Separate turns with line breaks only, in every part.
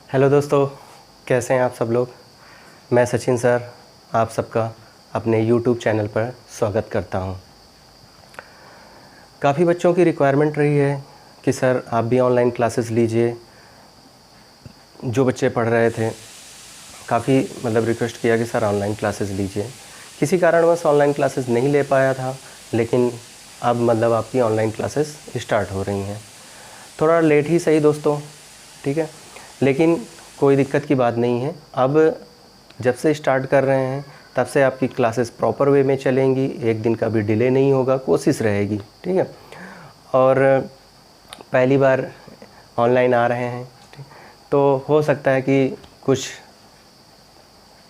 Hello दोस्तों, कैसे हैं आप सब लोग। मैं सचिन सर आप सबका अपने YouTube चैनल पर स्वागत करता हूं। काफ़ी बच्चों की रिक्वायरमेंट रही है कि सर आप भी ऑनलाइन क्लासेस लीजिए। जो बच्चे पढ़ रहे थे काफ़ी रिक्वेस्ट किया कि सर ऑनलाइन क्लासेस लीजिए। किसी कारणवश ऑनलाइन क्लासेस नहीं ले पाया था, लेकिन अब आपकी ऑनलाइन क्लासेस स्टार्ट हो रही हैं। थोड़ा लेट ही सही दोस्तों, ठीक है, लेकिन कोई दिक्कत की बात नहीं है। अब जब से स्टार्ट कर रहे हैं तब से आपकी क्लासेस प्रॉपर वे में चलेंगी, एक दिन का भी डिले नहीं होगा, कोशिश रहेगी, ठीक है। और पहली बार ऑनलाइन आ रहे हैं, ठीक, तो हो सकता है कि कुछ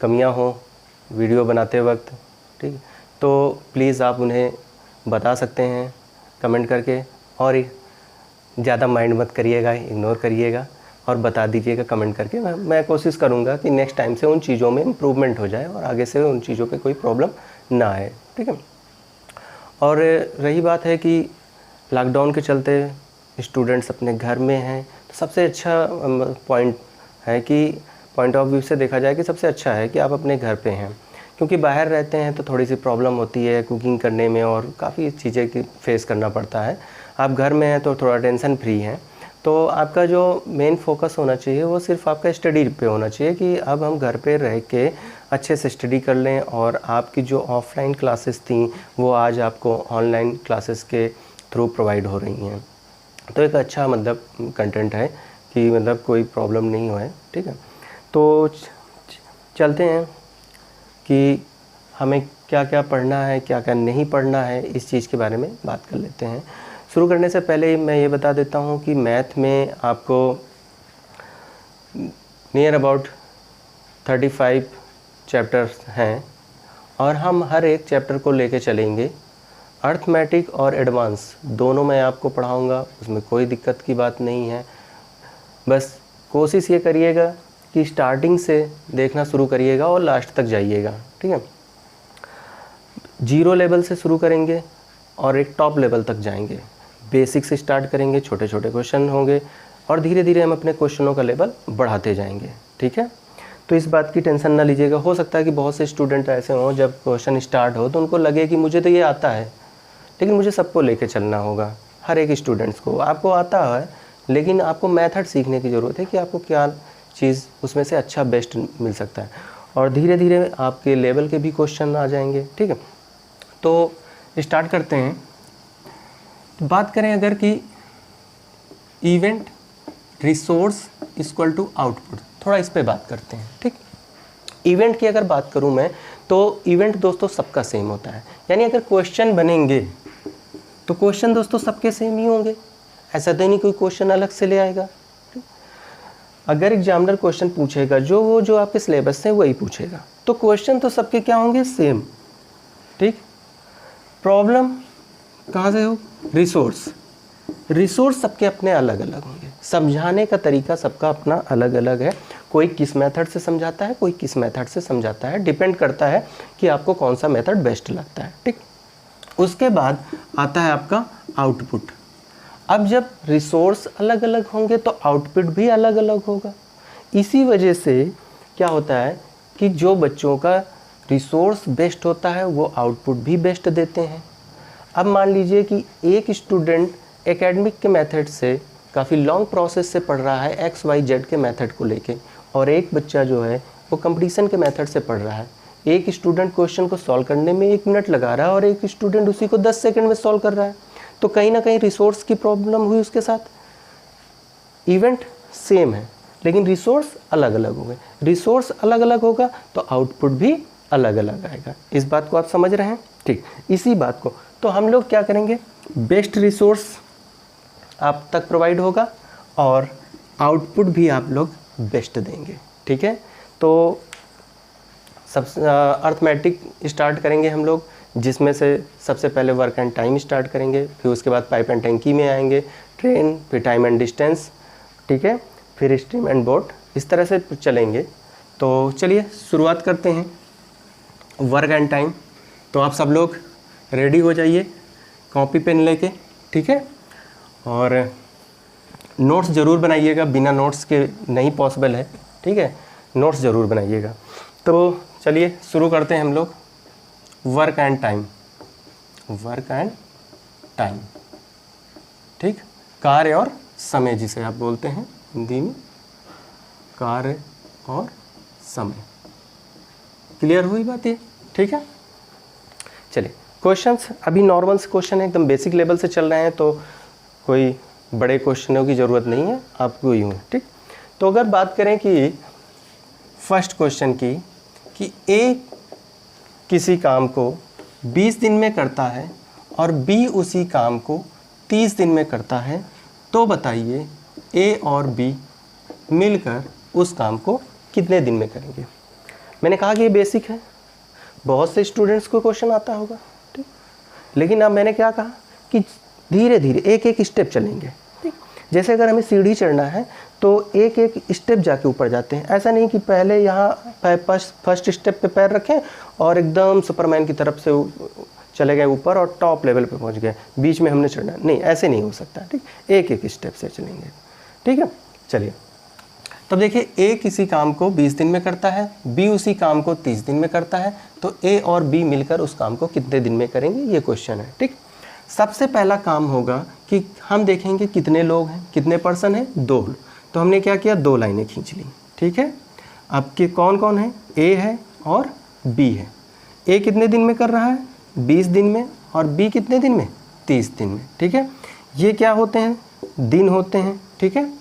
कमियां हो वीडियो बनाते वक्त, ठीक, तो प्लीज़ आप उन्हें बता सकते हैं कमेंट करके, और ज़्यादा माइंड मत करिएगा, इग्नोर करिएगा और बता दीजिएगा कमेंट करके। मैं कोशिश करूँगा कि नेक्स्ट टाइम से उन चीज़ों में इम्प्रूवमेंट हो जाए और आगे से उन चीज़ों पे कोई प्रॉब्लम ना आए, ठीक है। और रही बात है कि लॉकडाउन के चलते स्टूडेंट्स अपने घर में हैं, तो सबसे अच्छा पॉइंट है कि पॉइंट ऑफ व्यू से देखा जाए कि सबसे अच्छा है कि आप अपने घर पे हैं, क्योंकि बाहर रहते हैं तो थोड़ी सी प्रॉब्लम होती है कुकिंग करने में और काफ़ी चीज़ें की फेस करना पड़ता है। आप घर में हैं तो थोड़ा टेंशन फ्री हैं, तो आपका जो मेन फोकस होना चाहिए वो सिर्फ आपका स्टडी पे होना चाहिए कि अब हम घर पे रह के अच्छे से स्टडी कर लें। और आपकी जो ऑफलाइन क्लासेस थी वो आज आपको ऑनलाइन क्लासेस के थ्रू प्रोवाइड हो रही हैं, तो एक अच्छा कंटेंट है कि कोई प्रॉब्लम नहीं हो है, ठीक है। तो चलते हैं कि हमें क्या क्या पढ़ना है, क्या क्या नहीं पढ़ना है, इस चीज़ के बारे में बात कर लेते हैं। शुरू करने से पहले मैं ये बता देता हूँ कि मैथ में आपको नियर अबाउट 35 चैप्टर्स हैं और हम हर एक चैप्टर को लेके चलेंगे। अर्थमेटिक और एडवांस दोनों मैं आपको पढ़ाऊँगा, उसमें कोई दिक्कत की बात नहीं है। बस कोशिश ये करिएगा कि स्टार्टिंग से देखना शुरू करिएगा और लास्ट तक जाइएगा, ठीक है। 0 लेवल से शुरू करेंगे और एक टॉप लेवल तक जाएंगे। बेसिक से स्टार्ट करेंगे, छोटे छोटे क्वेश्चन होंगे और धीरे धीरे हम अपने क्वेश्चनों का लेवल बढ़ाते जाएंगे, ठीक है। तो इस बात की टेंशन ना लीजिएगा। हो सकता है कि बहुत से स्टूडेंट ऐसे हों जब क्वेश्चन स्टार्ट हो तो उनको लगे कि मुझे तो ये आता है, लेकिन मुझे सबको लेके चलना होगा। हर एक स्टूडेंट्स को आपको आता है, लेकिन आपको मेथड सीखने की ज़रूरत है कि आपको क्या चीज़ उसमें से अच्छा बेस्ट मिल सकता है, और धीरे धीरे आपके लेवल के भी क्वेश्चन आ जाएंगे, ठीक है। तो स्टार्ट करते हैं। तो बात करें अगर कि event resource equal to output, थोड़ा इस पे बात करते हैं, ठीक। इवेंट की अगर बात करूं मैं, तो इवेंट दोस्तों सबका सेम होता है, यानी अगर क्वेश्चन बनेंगे तो क्वेश्चन दोस्तों सबके सेम ही होंगे, ऐसा तो नहीं कोई क्वेश्चन अलग से ले आएगा। अगर एग्जामिनर क्वेश्चन पूछेगा जो आपके सिलेबस से वही पूछेगा, तो क्वेश्चन तो सबके क्या होंगे, सेम, ठीक। प्रॉब्लम कहाँ से हो, रिसोर्स सबके अपने अलग अलग होंगे, समझाने का तरीका सबका अपना अलग अलग है। कोई किस मेथड से समझाता है, कोई किस मेथड से समझाता है, डिपेंड करता है कि आपको कौन सा मेथड बेस्ट लगता है, ठीक। उसके बाद आता है आपका आउटपुट। अब जब रिसोर्स अलग अलग होंगे तो आउटपुट भी अलग अलग होगा। इसी वजह से क्या होता है कि जो बच्चों का रिसोर्स बेस्ट होता है वो आउटपुट भी बेस्ट देते हैं। अब मान लीजिए कि एक स्टूडेंट एकेडमिक के मेथड से काफ़ी लॉन्ग प्रोसेस से पढ़ रहा है XYZ के मेथड को लेके, और एक बच्चा जो है वो कंपटीशन के मेथड से पढ़ रहा है। एक स्टूडेंट क्वेश्चन को सॉल्व करने में 1 मिनट लगा रहा है और एक स्टूडेंट उसी को 10 सेकंड में सॉल्व कर रहा है, तो कहीं ना कहीं रिसोर्स की प्रॉब्लम हुई उसके साथ। इवेंट सेम है लेकिन रिसोर्स अलग अलग हो गए। रिसोर्स अलग अलग होगा तो आउटपुट भी अलग अलग आएगा। इस बात को आप समझ रहे हैं, ठीक। इसी बात को तो हम लोग क्या करेंगे, बेस्ट रिसोर्स आप तक प्रोवाइड होगा और आउटपुट भी आप लोग बेस्ट देंगे, ठीक है। तो सब अर्थमेटिक स्टार्ट करेंगे हम लोग, जिसमें से सबसे पहले वर्क एंड टाइम स्टार्ट करेंगे, फिर उसके बाद पाइप एंड टैंकी में आएंगे, ट्रेन, फिर टाइम एंड डिस्टेंस, ठीक है, फिर स्ट्रीम एंड बोट, इस तरह से चलेंगे। तो चलिए शुरुआत करते हैं। वर्क एंड टाइम, तो आप सब लोग रेडी हो जाइए कॉपी पेन लेके, ठीक है। और नोट्स ज़रूर बनाइएगा, बिना नोट्स के नहीं पॉसिबल है, ठीक है, नोट्स ज़रूर बनाइएगा। तो चलिए शुरू करते हैं हम लोग। Work and time, work and time, ठीक, कार्य और समय जिसे आप बोलते हैं हिंदी में, कार्य और समय। क्लियर हुई बात ये, ठीक है। चलिए क्वेश्चंस अभी नॉर्मल क्वेश्चन है, एकदम बेसिक लेवल से चल रहे हैं, तो कोई बड़े क्वेश्चनों की ज़रूरत नहीं है आपको यूँ, ठीक। तो अगर बात करें कि फर्स्ट क्वेश्चन की, कि ए किसी काम को 20 दिन में करता है और बी उसी काम को 30 दिन में करता है, तो बताइए ए और बी मिलकर उस काम को कितने दिन में करेंगे। मैंने कहा कि ये बेसिक है, बहुत से स्टूडेंट्स को क्वेश्चन आता होगा, ठीक, लेकिन अब मैंने क्या कहा कि धीरे धीरे एक एक स्टेप चलेंगे, ठीक। जैसे अगर हमें सीढ़ी चढ़ना है तो एक एक स्टेप जाके ऊपर जाते हैं, ऐसा नहीं कि पहले यहाँ फर्स्ट स्टेप पे पैर रखें और एकदम सुपरमैन की तरफ से चले गए ऊपर और टॉप लेवल पे पहुँच गए, बीच में हमने चढ़ना नहीं, ऐसे नहीं हो सकता, ठीक। एक एक स्टेप से चलेंगे, ठीक है। चलिए तब देखिए, ए किसी काम को 20 दिन में करता है, बी उसी काम को 30 दिन में करता है, तो ए और बी मिलकर उस काम को कितने दिन में करेंगे, ये क्वेश्चन है, ठीक। सबसे पहला काम होगा कि हम देखेंगे कितने लोग हैं, कितने पर्सन हैं, 2। तो हमने क्या किया, 2 लाइनें खींच ली, ठीक है। अब के कौन कौन है, ए है और बी है। ए कितने दिन में कर रहा है, 20 दिन में, और बी कितने दिन में, 30 दिन में, ठीक है। ये क्या होते हैं, दिन होते हैं, ठीक है।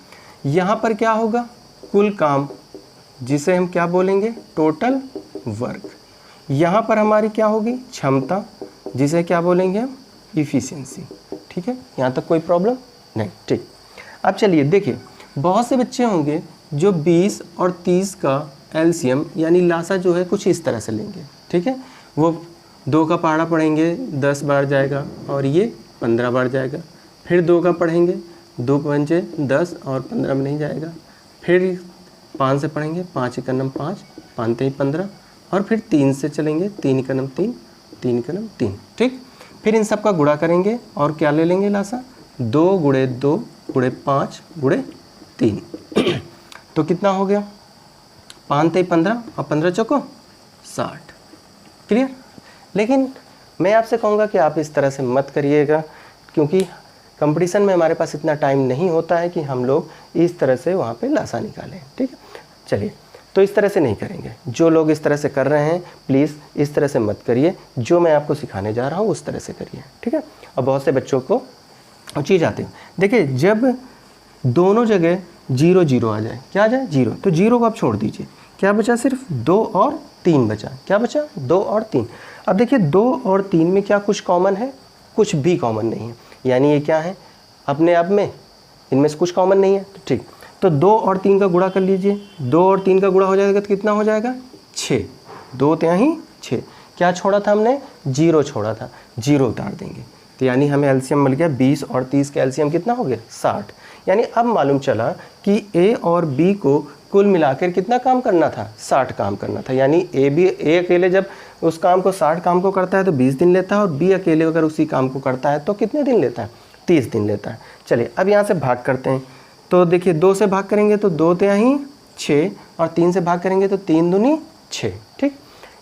यहाँ पर क्या होगा, कुल काम, जिसे हम क्या बोलेंगे, टोटल वर्क। यहाँ पर हमारी क्या होगी, क्षमता, जिसे क्या बोलेंगे हम, इफ़िशियंसी, ठीक है। यहाँ तक कोई प्रॉब्लम नहीं, ठीक। अब चलिए देखिए, बहुत से बच्चे होंगे जो 20 और 30 का एलसीएम यानी लासा जो है कुछ इस तरह से लेंगे, ठीक है। वो 2 का पहाड़ा पढ़ेंगे, 10 बार जाएगा और ये 15 बार जाएगा। फिर 2 का पढ़ेंगे, 2 पंचे 10 और 15 में नहीं जाएगा। फिर 5 से पढ़ेंगे, 5 एक नम 5, 5 3 15, और फिर 3 से चलेंगे, 3 का नम 3, 3 का नम 3, ठीक। फिर इन सब का गुणा करेंगे और क्या ले लेंगे लासा, 2 गुणे 2 गुणे 5 गुणे 3 तो कितना हो गया, 5 3 15 और 15 चौको 60। क्लियर। लेकिन मैं आपसे कहूँगा कि आप इस तरह से मत करिएगा, क्योंकि कंपटीशन में हमारे पास इतना टाइम नहीं होता है कि हम लोग इस तरह से वहाँ पे लासा निकालें, ठीक है। चलिए, तो इस तरह से नहीं करेंगे। जो लोग इस तरह से कर रहे हैं प्लीज़ इस तरह से मत करिए, जो मैं आपको सिखाने जा रहा हूँ उस तरह से करिए, ठीक है। और बहुत से बच्चों को चीज़ आती है, देखिए जब दोनों जगह 0 0 आ जाए, क्या आ जाए, 0, तो 0 को आप छोड़ दीजिए, क्या बचा, सिर्फ 2 और 3 बचा। क्या बचा, 2 और 3। अब देखिए 2 और 3 में क्या कुछ कॉमन है, कुछ भी कॉमन नहीं है, यानी ये क्या है, अपने आप में इनमें से कुछ कॉमन नहीं है, तो ठीक। तो 2 और 3 का गुणा कर लीजिए, 2 और 3 का गुणा हो जाएगा तो कितना हो जाएगा, 6, 2 3 6। क्या छोड़ा था हमने, 0 छोड़ा था, 0 उतार देंगे, तो यानी हमें एलसीएम मिल गया 20 और 30 का एलसीएम कितना हो गया, 60। यानी अब मालूम चला कि ए और बी को कुल मिलाकर कितना काम करना था, 60 काम करना था। यानी ए अकेले जब उस काम को 60 काम को करता है तो 20 दिन लेता है, और बी अकेले अगर उसी काम को करता है तो कितने दिन लेता है, 30 दिन लेता है। चलिए अब यहाँ से भाग करते हैं, तो देखिए 2 से भाग करेंगे तो 2 3 6, और 3 से भाग करेंगे तो 3 दूनी 6, ठीक।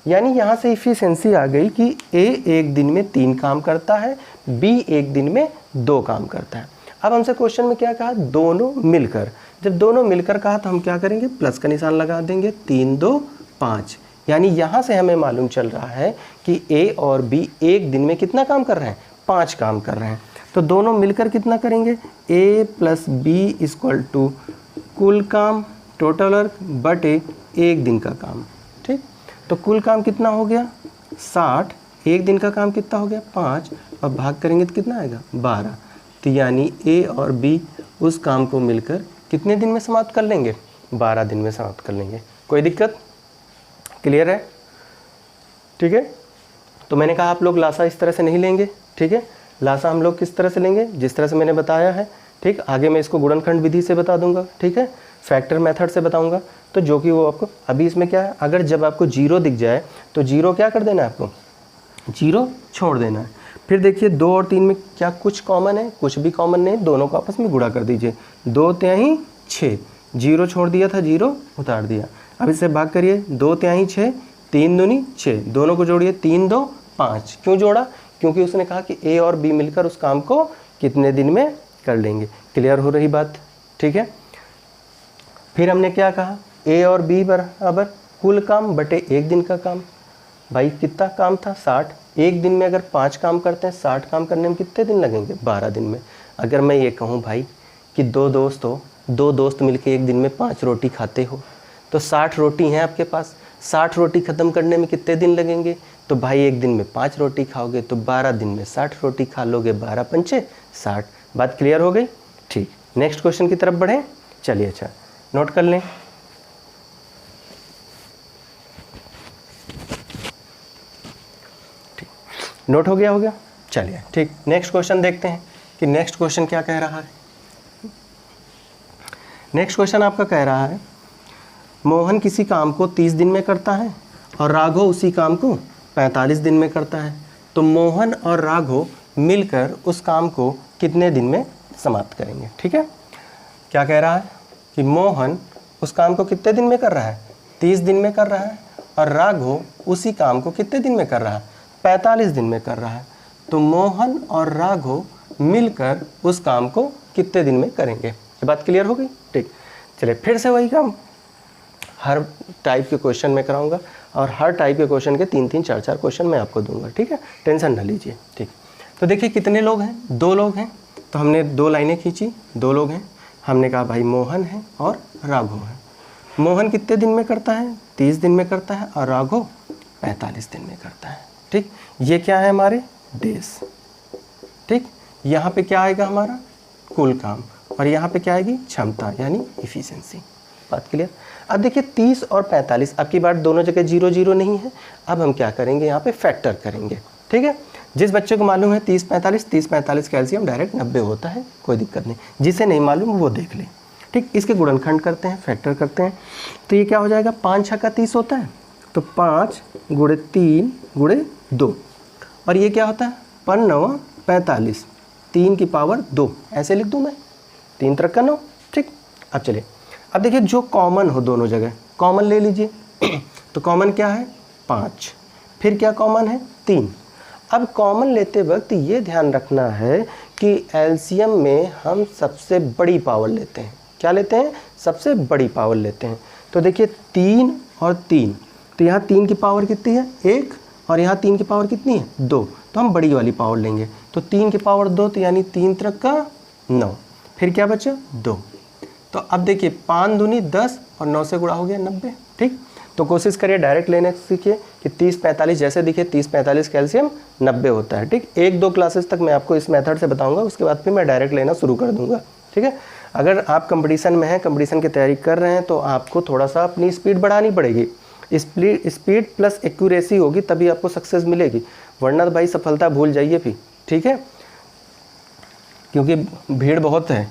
यानी यहाँ से इफ़िशियंसी आ गई कि ए एक दिन में 3 काम करता है, बी एक दिन में 2 काम करता है। अब हमसे क्वेश्चन में क्या कहा, दोनों मिलकर। जब दोनों मिलकर कहा तो हम क्या करेंगे, प्लस का निशान लगा देंगे, 3 2 5। यानी यहाँ से हमें मालूम चल रहा है कि ए और बी एक दिन में कितना काम कर रहे हैं, 5 काम कर रहे हैं। तो दोनों मिलकर कितना करेंगे, ए प्लस बी इक्वल टू कुल काम टोटल वर्क बटे एक दिन का काम, ठीक। तो कुल काम कितना हो गया 60, एक दिन का काम कितना हो गया 5, और भाग करेंगे तो कितना आएगा 12। तो यानी ए और बी उस काम को मिलकर कितने दिन में समाप्त कर लेंगे, 12 दिन में समाप्त कर लेंगे। कोई दिक्कत, क्लियर है, ठीक है। तो मैंने कहा आप लोग लासा इस तरह से नहीं लेंगे, ठीक है। लासा हम लोग किस तरह से लेंगे, जिस तरह से मैंने बताया है, ठीक। आगे मैं इसको गुणनखंड विधि से बता दूंगा, ठीक है, फैक्टर मेथड से बताऊंगा, तो जो कि वो आपको अभी इसमें क्या है, अगर जब आपको 0 दिख जाए तो 0 क्या कर देना है, आपको 0 छोड़ देना है। फिर देखिए 2 और 3 में क्या कुछ कॉमन है? कुछ भी कॉमन नहीं, दोनों को आपस में गुणा कर दीजिए। 2 तिहाई 6, 0 छोड़ दिया था, 0 उतार दिया। अब इससे भाग करिए, 2 तिहाई 6, 3 दूनी 6, दोनों को जोड़िए, 3 2 5। क्यों जोड़ा? क्योंकि उसने कहा कि ए और बी मिलकर उस काम को कितने दिन में कर लेंगे। क्लियर हो रही बात? ठीक है। फिर हमने क्या कहा, ए और बी बराबर कुल काम बटे 1 दिन का काम। भाई कितना काम था? 60। एक दिन में अगर 5 काम करते हैं, 60 काम करने में कितने दिन लगेंगे? 12 दिन में। अगर मैं ये कहूँ भाई कि 2 दोस्त हो, 2 दोस्त मिलकर एक दिन में 5 रोटी खाते हो, तो 60 रोटी हैं आपके पास। 60 रोटी ख़त्म करने में कितने दिन लगेंगे? तो भाई एक दिन में 5 रोटी खाओगे तो 12 दिन में 60 रोटी खा लोगे, 12 पंचे 60। बात क्लियर हो गई? ठीक। नेक्स्ट क्वेश्चन की तरफ बढ़ें। चलिए, अच्छा नोट कर लें। ठीक, नोट हो गया? चलिए ठीक, नेक्स्ट क्वेश्चन देखते हैं कि नेक्स्ट क्वेश्चन क्या कह रहा है। नेक्स्ट क्वेश्चन आपका कह रहा है, मोहन किसी काम को 30 दिन में करता है और राघव उसी काम को 45 दिन में करता है, तो मोहन और राघव मिलकर उस काम को कितने दिन में समाप्त करेंगे? ठीक है। क्या कह रहा है कि मोहन उस काम को कितने दिन में कर रहा है? 30 दिन में कर रहा है, और राघव उसी काम को कितने दिन में कर रहा है? 45 दिन में कर रहा है। तो मोहन और राघव मिलकर उस काम को कितने दिन में करेंगे? ये बात क्लियर हो गई? ठीक। चलिए फिर से वही काम हर टाइप के क्वेश्चन में कराऊंगा, और हर टाइप के क्वेश्चन के 3-3, 4-4 क्वेश्चन मैं आपको दूंगा। ठीक है, टेंशन ना लीजिए। ठीक, तो देखिए कितने लोग हैं? 2 लोग हैं, तो हमने 2 लाइनें खींची। 2 लोग हैं, हमने कहा भाई मोहन है और राघव है। मोहन कितने दिन में करता है? 30 दिन में करता है, और राघव 45 दिन में करता है। ठीक, ये क्या है? हमारे डेज। ठीक, यहाँ पे क्या आएगा? हमारा कुल काम, और यहाँ पे क्या आएगी? क्षमता, यानी इफिशिएंसी। बात क्लियर? अब देखिए 30 और 45, अब की बार दोनों जगह 0 0 नहीं है। अब हम क्या करेंगे? यहाँ पे फैक्टर करेंगे। ठीक है, जिस बच्चे को मालूम है 30 45 कैल्शियम डायरेक्ट 90 होता है, कोई दिक्कत नहीं। जिसे नहीं मालूम वो देख ले। ठीक, इसके गुणनखंड करते हैं, फैक्टर करते हैं, तो ये क्या हो जाएगा? 5 6 का 30 होता है, तो 5 × 3 × 2, और ये क्या होता है? 5 9 45, 3 की पावर 2, ऐसे लिख दूँ मैं, 3 3 का 9। ठीक, अब चलिए, अब देखिए जो कॉमन हो दोनों जगह, कॉमन ले लीजिए। तो कॉमन क्या है? 5। फिर क्या कॉमन है? 3। अब कॉमन लेते वक्त ये ध्यान रखना है कि एलसीएम में हम सबसे बड़ी पावर लेते हैं। क्या लेते हैं? सबसे बड़ी पावर लेते हैं। तो देखिए 3 और 3, तो यहाँ 3 की पावर कितनी है? 1, और यहाँ 3 की पावर कितनी है? 2, तो हम बड़ी वाली पावर लेंगे। तो 3 की पावर 2, तो यानी 3 3 का 9। फिर क्या बचा? 2। तो अब देखिए 5 दूनी 10, और 9 से गुणा हो गया 90। ठीक, तो कोशिश करिए डायरेक्ट लेने सीखिए कि 30 45 जैसे दिखे 30 45 कैल्शियम 90 होता है। ठीक, 1-2 क्लासेस तक मैं आपको इस मेथड से बताऊंगा, उसके बाद फिर मैं डायरेक्ट लेना शुरू कर दूंगा। ठीक है, अगर आप कंपटीशन में हैं, कंपटीशन की तैयारी कर रहे हैं, तो आपको थोड़ा सा अपनी स्पीड बढ़ानी पड़ेगी। स्पीड प्लस एक्यूरेसी होगी तभी आपको सक्सेस मिलेगी, वरना तो भाई सफलता भूल जाइए फिर। ठीक है, क्योंकि भीड़ बहुत है,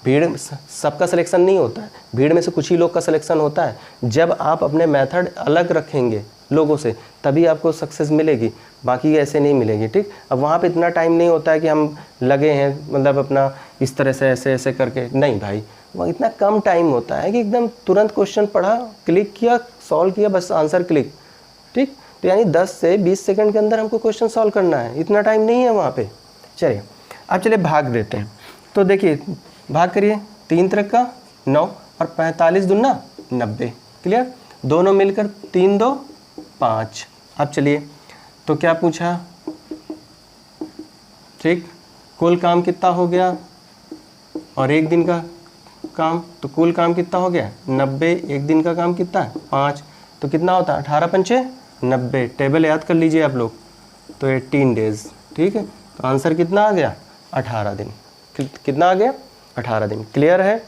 भीड़ सबका सिलेक्शन नहीं होता है, भीड़ में से कुछ ही लोग का सिलेक्शन होता है। जब आप अपने मेथड अलग रखेंगे लोगों से तभी आपको सक्सेस मिलेगी, बाकी ऐसे नहीं मिलेगी। ठीक, अब वहाँ पे इतना टाइम नहीं होता है कि हम लगे हैं मतलब अपना इस तरह से ऐसे ऐसे करके, नहीं भाई, वहाँ इतना कम टाइम होता है कि एकदम तुरंत क्वेश्चन पढ़ा, क्लिक किया, सॉल्व किया, बस आंसर क्लिक। ठीक, तो यानी 10 से 20 सेकंड के अंदर हमको क्वेश्चन सॉल्व करना है, इतना टाइम नहीं है वहाँ पे। चलिए अब चलिए भाग देते हैं। तो देखिए भाग करिए, 3 3 का 9 और 45 दूना 90। क्लियर, दोनों मिलकर 3 2 5। अब चलिए, तो क्या पूछा? ठीक, कुल काम कितना हो गया और एक दिन का काम, तो कुल काम कितना हो गया? 90। एक दिन का काम कितना है? 5, तो कितना होता है? 18 पंचे 90। टेबल याद कर लीजिए आप लोग, तो 18 डेज। ठीक है, तो आंसर कितना आ गया? 18 दिन। कितना आ गया? 18 दिन। क्लियर है?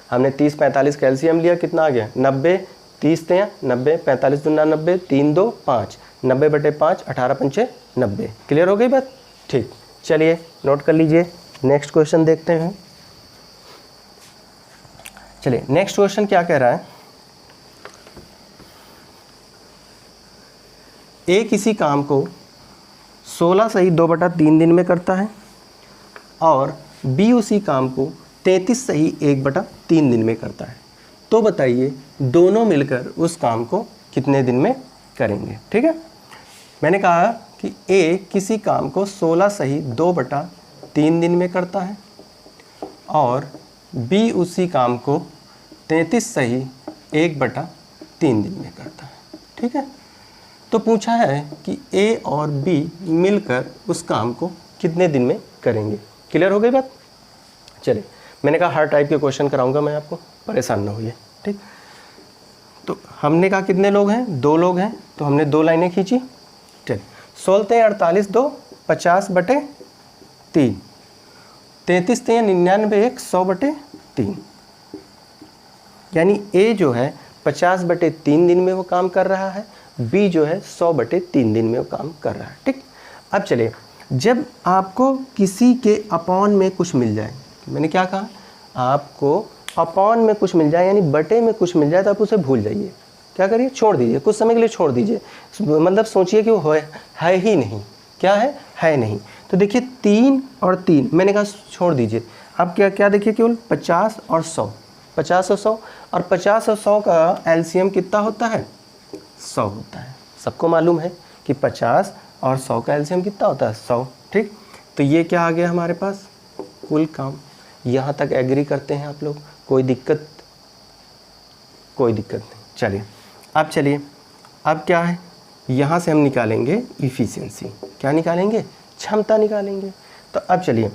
हमने 30 45 कैल्शियम लिया, कितना आ गया? 90। 30 थे 90, 45 दूना 90, 3 2 5, 90 बटे 5, 18 पंचे 90। क्लियर हो गई बात? ठीक, चलिए नोट कर लीजिए, नेक्स्ट क्वेश्चन देखते हैं। चलिए नेक्स्ट क्वेश्चन क्या कह रहा है? ए किसी काम को 16 सही 2/3 दिन में करता है और बी उसी काम को 33 सही 1/3 दिन में करता है, तो बताइए दोनों मिलकर उस काम को कितने दिन में करेंगे। ठीक है, मैंने कहा कि ए किसी काम को 16 सही 2/3 दिन में करता है और बी उसी काम को 33 सही 1/3 दिन में करता है। ठीक है, तो पूछा है कि ए और बी मिलकर उस काम को कितने दिन में करेंगे। क्लियर हो गई बात। चलिए, मैंने कहा हर टाइप के क्वेश्चन कराऊंगा मैं आपको, परेशान ना होइए। ठीक, तो हमने कहा कितने लोग हैं, 2 लोग हैं, तो हमने 2 लाइनें खींची। चलिए, 16 48 2 50/3, 33 3 99 1 100/3, यानी ए जो है 50/3 दिन में वो काम कर रहा है, बी जो है 100/3 दिन में वो काम कर रहा है। ठीक, अब चलिए, जब आपको किसी के अपॉन में कुछ मिल जाए, मैंने क्या कहा, आपको अपॉन में कुछ मिल जाए यानी बटे में कुछ मिल जाए तो आप उसे भूल जाइए। क्या करिए, छोड़ दीजिए, कुछ समय के लिए छोड़ दीजिए, मतलब सोचिए कि वो है ही नहीं। क्या है नहीं। तो देखिए 3 और 3 मैंने कहा छोड़ दीजिए। अब क्या क्या देखिए, केवल 50 और 100, 50 और 100, और 50 और 100 का एलसीएम कितना होता है, 100 होता है। सबको मालूम है कि 50 और 100 का एलसीएम कितना होता है, 100। ठीक, तो ये क्या आ गया हमारे पास, कुल काम। यहाँ तक एग्री करते हैं आप लोग, कोई दिक्कत नहीं। चलिए, अब क्या है, यहाँ से हम निकालेंगे इफ़िशियंसी। क्या निकालेंगे, क्षमता निकालेंगे। तो अब चलिए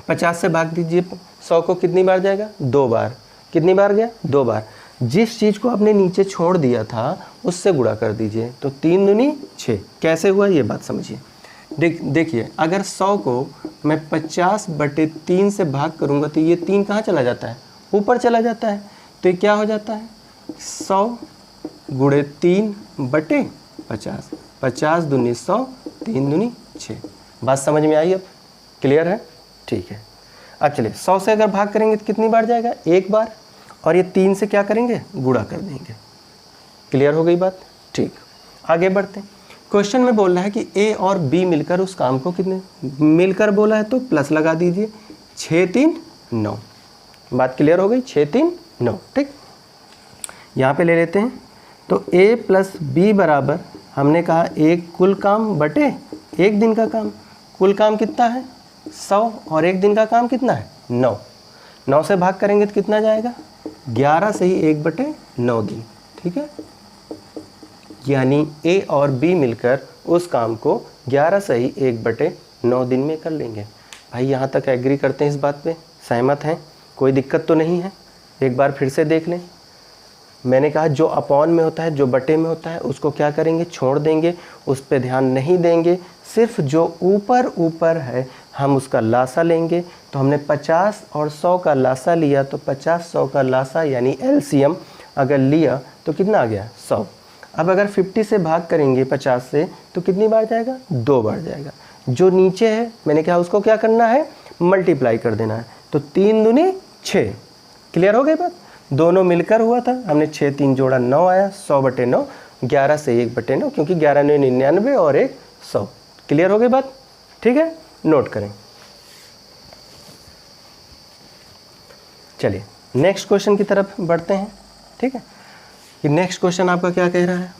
50 से भाग दीजिए 100 को, कितनी बार जाएगा, 2 बार। कितनी बार गया, 2 बार। जिस चीज़ को आपने नीचे छोड़ दिया था उससे गुणा कर दीजिए, तो 3 दूनी 6। कैसे हुआ ये बात समझिए। देखिए, अगर 100 को मैं 50/3 से भाग करूँगा तो ये 3 कहाँ चला जाता है, ऊपर चला जाता है। तो ये क्या हो जाता है, 100 गुणे 3/50, 50 दूनी 100, 3 दूनी 6। बात समझ में आई अब, क्लियर है। ठीक है, अब चलिए 100 से अगर भाग करेंगे तो कितनी बार जाएगा, 1 बार, और ये 3 से क्या करेंगे, गुणा कर देंगे। क्लियर हो गई बात। ठीक, आगे बढ़ते हैं। क्वेश्चन में बोल रहा है कि ए और बी मिलकर उस काम को कितने, मिलकर बोला है तो प्लस लगा दीजिए, 6 3 9। बात क्लियर हो गई, 6 3 9। ठीक, यहाँ पे ले लेते हैं। तो a प्लस बी बराबर, हमने कहा एक कुल काम बटे 1 दिन का काम। कुल काम कितना है, 100, और 1 दिन का काम कितना है, 9। 9 से भाग करेंगे तो कितना जाएगा, 11 से ही 1/9 दिन। ठीक है, यानी ए और बी मिलकर उस काम को 11 से ही 1/9 दिन में कर लेंगे। भाई यहाँ तक एग्री करते हैं, इस बात पे सहमत हैं, कोई दिक्कत तो नहीं है। एक बार फिर से देख लें। मैंने कहा जो अपॉन में होता है, जो बटे में होता है, उसको क्या करेंगे, छोड़ देंगे, उस पर ध्यान नहीं देंगे। सिर्फ जो ऊपर ऊपर है हम उसका लासा लेंगे। तो हमने 50 और 100 का लासा लिया, तो 50 100 का लासा यानी एलसीएम अगर लिया तो कितना आ गया, 100। अब अगर 50 से भाग करेंगे 50 से तो कितनी बार जाएगा, 2 बार जाएगा। जो नीचे है मैंने कहा उसको क्या करना है, मल्टीप्लाई कर देना है। तो 3 दूनी 6। क्लियर हो गई बात। दोनों मिलकर हुआ था, हमने 6 3 जोड़ा 9 आया, 100/9, 11 से 1/9, क्योंकि 11 9 99 और 1 100। क्लियर हो गई बात। ठीक है, नोट करें। चलिए नेक्स्ट क्वेश्चन की तरफ बढ़ते हैं। ठीक है, कि नेक्स्ट क्वेश्चन आपका क्या कह रहा है।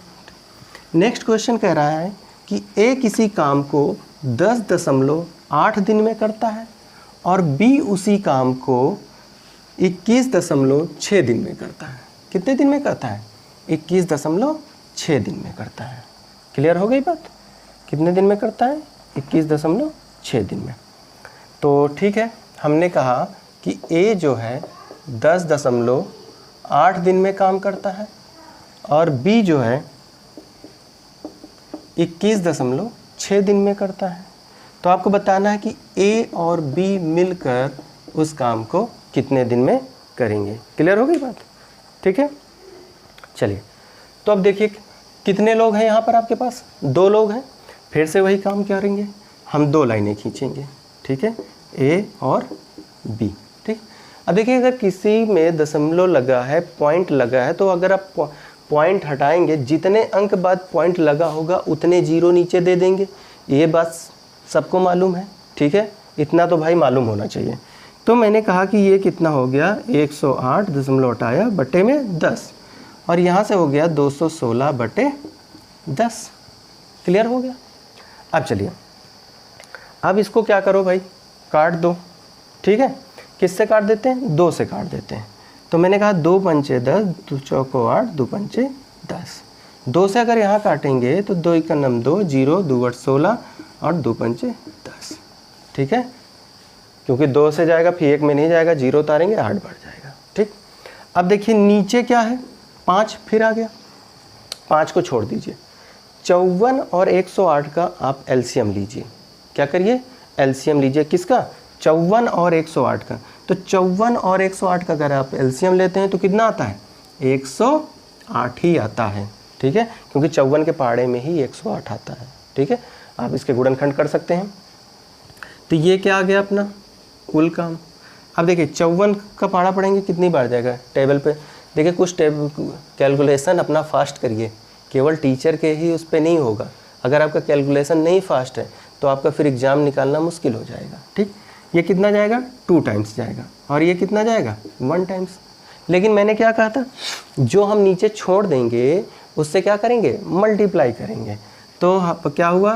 नेक्स्ट क्वेश्चन कह रहा है कि ए किसी काम को 10.8 दिन में करता है और बी उसी काम को 21.6 दिन में करता है। कितने दिन में करता है, 21.6 दिन में करता है। क्लियर हो गई बात। कितने दिन में करता है, 21.6 दिन में। तो ठीक है, हमने कहा कि ए जो है 10.8 दिन में काम करता है और बी जो है 21.6 दिन में करता है। तो आपको बताना है कि ए और बी मिलकर उस काम को कितने दिन में करेंगे। क्लियर हो गई बात। ठीक है, चलिए तो अब देखिए कितने लोग हैं यहाँ पर आपके पास, 2 लोग हैं। फिर से वही काम करेंगे, हम 2 लाइनें खींचेंगे। ठीक है, ए और बी। ठीक, अब देखिए अगर किसी में दशमलव लगा है, पॉइंट लगा है, तो अगर आप पॉइंट हटाएंगे, जितने अंक बाद पॉइंट लगा होगा उतने 0 नीचे दे देंगे। ये बात सबको मालूम है, ठीक है, इतना तो भाई मालूम होना चाहिए। तो मैंने कहा कि ये कितना हो गया 108 दशमलव हटाया बटे में 10 और यहाँ से हो गया 216 बटे 10। क्लियर हो गया। अब चलिए, अब इसको क्या करो भाई, काट दो, ठीक है। किससे काट देते हैं, 2 से काट देते हैं। तो मैंने कहा 2 पंचे 10, 2 चौको 8, 2 पंचे 10। 2 से अगर यहाँ काटेंगे तो 2 1 9 2, 0 2 8 16 और 2 पंचे 10, ठीक है। क्योंकि 2 से जाएगा फिर 1 में नहीं जाएगा, 0 उतारेंगे 8 बढ़ जाएगा, ठीक। अब देखिए नीचे क्या है, 5 फिर आ गया, 5 को छोड़ दीजिए। 54 और 108 का आप एलसीएम लीजिए। क्या करिए, एलसीएम लीजिए। किसका, 54 और 108 का। तो 54 और 108 का अगर आप एलसीएम लेते हैं तो कितना आता है, 108 ही आता है, ठीक है, क्योंकि 54 के पहाड़े में ही 108 आता है, ठीक है। आप इसके गुणनखंड कर सकते हैं। तो ये क्या आ गया अपना कुल काम। अब देखिए 54 का पहाड़ा पढ़ेंगे कितनी बार जाएगा टेबल पे। देखिए कुछ कैलकुलेशन अपना फास्ट करिए, केवल टीचर के ही उस पर नहीं होगा। अगर आपका कैलकुलेशन नहीं फास्ट है तो आपका फिर एग्ज़ाम निकालना मुश्किल हो जाएगा, ठीक। ये कितना जाएगा, 2 टाइम्स जाएगा और ये कितना जाएगा, 1 टाइम्स। लेकिन मैंने क्या कहा था, जो हम नीचे छोड़ देंगे उससे क्या करेंगे, मल्टीप्लाई करेंगे। तो क्या हुआ,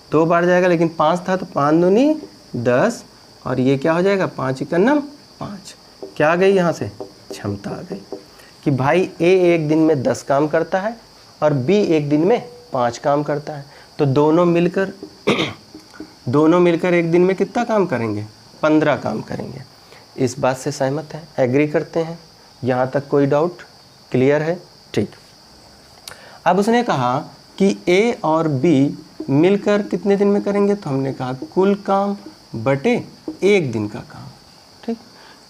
2 बार जाएगा, लेकिन 5 था तो 5 दूनी 10 और ये क्या हो जाएगा, 5 1 9 5। क्या आ गई यहाँ से, क्षमता आ गई कि भाई ए एक दिन में 10 काम करता है और बी एक दिन में 5 काम करता है। तो दोनों मिलकर एक दिन में कितना काम करेंगे, 15 काम करेंगे। इस बात से सहमत हैं, एग्री करते हैं, यहाँ तक कोई डाउट, क्लियर है, ठीक। अब उसने कहा कि ए और बी मिलकर कितने दिन में करेंगे, तो हमने कहा कुल काम बटे एक दिन का काम, ठीक।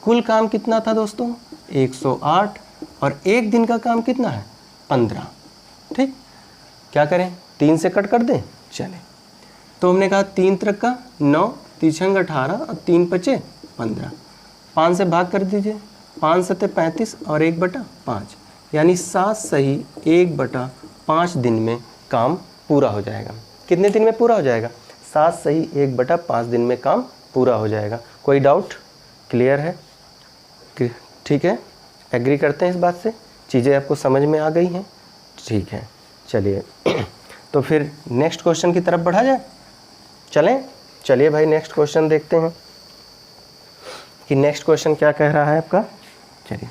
कुल काम कितना था दोस्तों, 108 और एक दिन का काम कितना है, 15, ठीक। क्या करें, 3 से कट कर दें, चले। तो हमने कहा 3 त्रिक का 9, 3 छंग 18 और 3 पचे 15। 5 से भाग कर दीजिए, 5 सत्ते 35 और 1/5, यानी 7 सही 1/5 दिन में काम पूरा हो जाएगा। कितने दिन में पूरा हो जाएगा, 7 सही 1/5 दिन में काम पूरा हो जाएगा। कोई डाउट, क्लियर है, ठीक है, एग्री करते हैं इस बात से, चीज़ें आपको समझ में आ गई हैं, ठीक है। चलिए तो फिर नेक्स्ट क्वेश्चन की तरफ बढ़ा जाए, चलें। चलिए भाई नेक्स्ट क्वेश्चन देखते हैं कि नेक्स्ट क्वेश्चन क्या कह रहा है आपका। चलिए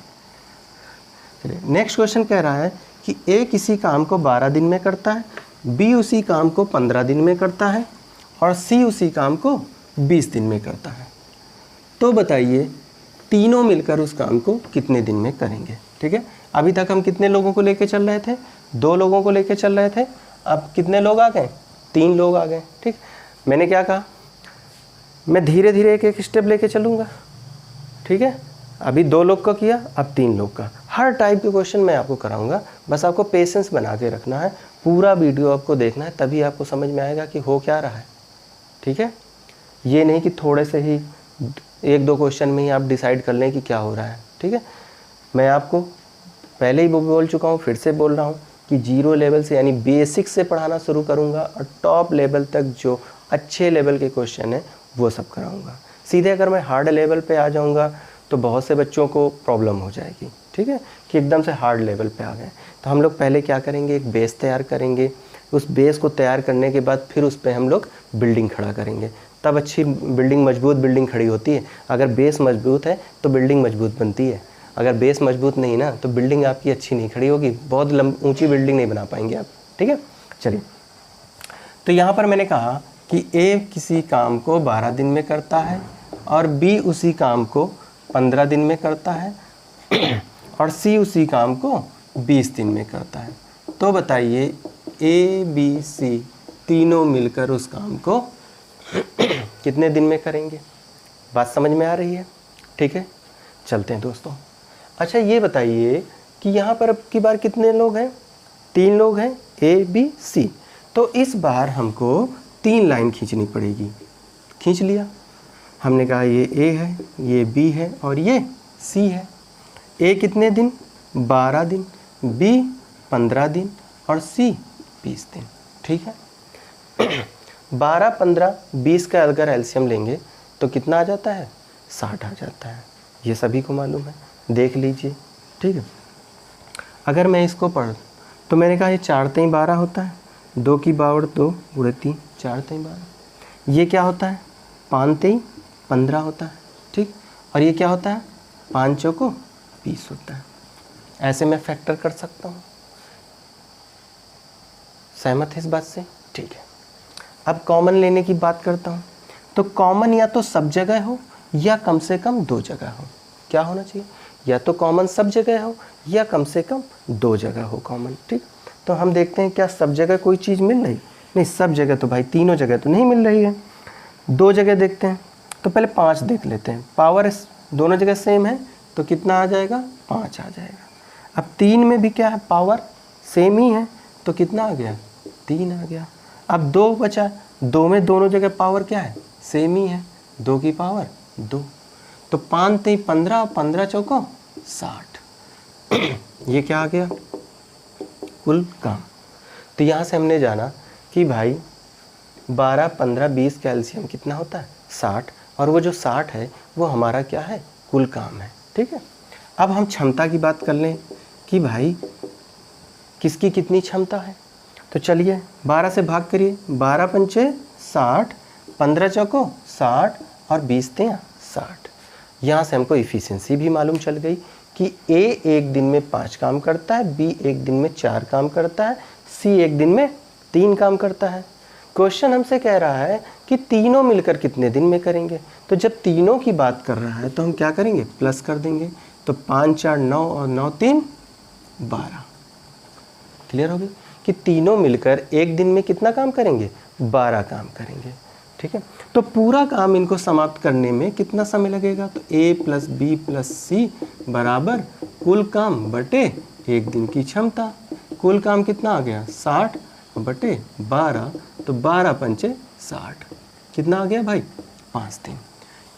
नेक्स्ट क्वेश्चन कह रहा है कि ए किसी काम को 12 दिन में करता है, बी उसी काम को 15 दिन में करता है और सी उसी काम को 20 दिन में करता है। तो बताइए तीनों मिलकर उस काम को कितने दिन में करेंगे, ठीक है। अभी तक हम कितने लोगों को लेके चल रहे थे, 2 लोगों को लेके चल रहे थे। अब कितने लोग आ गए, 3 लोग आ गए, ठीक। मैंने क्या कहा, मैं धीरे धीरे एक एक स्टेप लेके चलूँगा, ठीक है। अभी 2 लोग का किया, अब 3 लोग का। हर टाइप के क्वेश्चन मैं आपको कराऊंगा, बस आपको पेशेंस बना के रखना है, पूरा वीडियो आपको देखना है, तभी आपको समझ में आएगा कि हो क्या रहा है, ठीक है। ये नहीं कि थोड़े से ही 1-2 क्वेश्चन में ही आप डिसाइड कर लें कि क्या हो रहा है, ठीक है। मैं आपको पहले ही बोल चुका हूँ, फिर से बोल रहा हूँ कि 0 लेवल से यानी बेसिक से पढ़ाना शुरू करूँगा और टॉप लेवल तक जो अच्छे लेवल के क्वेश्चन हैं वो सब कराऊँगा। सीधे अगर मैं हार्ड लेवल पे आ जाऊँगा तो बहुत से बच्चों को प्रॉब्लम हो जाएगी, ठीक है, कि एकदम से हार्ड लेवल पे आ गए। तो हम लोग पहले क्या करेंगे, एक बेस तैयार करेंगे, उस बेस को तैयार करने के बाद फिर उस पर हम लोग बिल्डिंग खड़ा करेंगे, तब अच्छी बिल्डिंग, मजबूत बिल्डिंग खड़ी होती है। अगर बेस मजबूत है तो बिल्डिंग मजबूत बनती है, अगर बेस मजबूत नहीं ना तो बिल्डिंग आपकी अच्छी नहीं खड़ी होगी, बहुत ऊंची बिल्डिंग नहीं बना पाएंगे आप, ठीक है। चलिए तो यहाँ पर मैंने कहा कि ए किसी काम को 12 दिन में करता है और बी उसी काम को 15 दिन में करता है और सी उसी काम को 20 दिन में करता है। तो बताइए ए बी सी तीनों मिलकर उस काम को कितने दिन में करेंगे। बात समझ में आ रही है, ठीक है। चलते हैं दोस्तों। अच्छा ये बताइए कि यहाँ पर अब की बार कितने लोग हैं, 3 लोग हैं, ए बी सी। तो इस बार हमको 3 लाइन खींचनी पड़ेगी। खींच लिया, हमने कहा ये ए है, ये बी है और ये सी है। ए कितने दिन, 12 दिन, बी 15 दिन और सी 20 दिन, ठीक है। 12, 15, 20 का अगर एलसीएम लेंगे तो कितना आ जाता है? 60 आ जाता है। ये सभी को मालूम है, देख लीजिए, ठीक है। अगर मैं इसको पढ़ तो मैंने कहा ये 4 3 12 होता है, 2 की पावर 2 गुणे 3, 4 3 12। ये क्या होता है? 5 3 15 होता है, ठीक। और ये क्या होता है? 5 चौको 20 होता है। ऐसे मैं फैक्टर कर सकता हूँ। सहमत है इस बात से? ठीक है। अब कॉमन लेने की बात करता हूँ। तो कॉमन या तो सब जगह हो या कम से कम 2 जगह हो। क्या होना चाहिए? या तो कॉमन सब जगह हो या कम से कम 2 जगह हो कॉमन, ठीक। तो हम देखते हैं क्या सब जगह कोई चीज़ मिल रही? नहीं, सब जगह तो भाई तीनों जगह तो नहीं मिल रही है। 2 जगह देखते हैं, तो पहले 5 देख लेते हैं। पावर दोनों जगह सेम है तो कितना आ जाएगा? 5 आ जाएगा। अब 3 में भी क्या है? पावर सेम ही है तो कितना आ गया? 3 आ गया। अब 2 बचा, 2 में दोनों जगह पावर क्या है? सेम ही है, 2 की पावर 2। तो 5 3 15 और 15 चौको 60। ये क्या आ गया? कुल काम। तो यहाँ से हमने जाना कि भाई 12, 15, 20 का एलसीएम कितना होता है? 60। और वो जो 60 है वो हमारा क्या है? कुल काम है, ठीक है। अब हम क्षमता की बात कर लें कि भाई किसकी कितनी क्षमता है। तो चलिए 12 से भाग करिए, 12 पंचे 60, 15 चौको 60 और 20 तें 60। यहाँ से हमको इफ़िशियंसी भी मालूम चल गई कि ए एक दिन में 5 काम करता है, बी एक दिन में 4 काम करता है, सी एक दिन में 3 काम करता है। क्वेश्चन हमसे कह रहा है कि तीनों मिलकर कितने दिन में करेंगे। तो जब तीनों की बात कर रहा है तो हम क्या करेंगे? प्लस कर देंगे। तो 5 4 9 और 9 3 12। क्लियर हो गई कि तीनों मिलकर एक दिन में कितना काम करेंगे? 12 काम करेंगे, ठीक है। तो पूरा काम इनको समाप्त करने में कितना समय लगेगा? तो A + B + C बराबर कुल काम बटे एक दिन की क्षमता। कुल काम कितना आ गया? 60 बटे 12, तो 12 पंचे 60। कितना आ गया भाई? 5 दिन।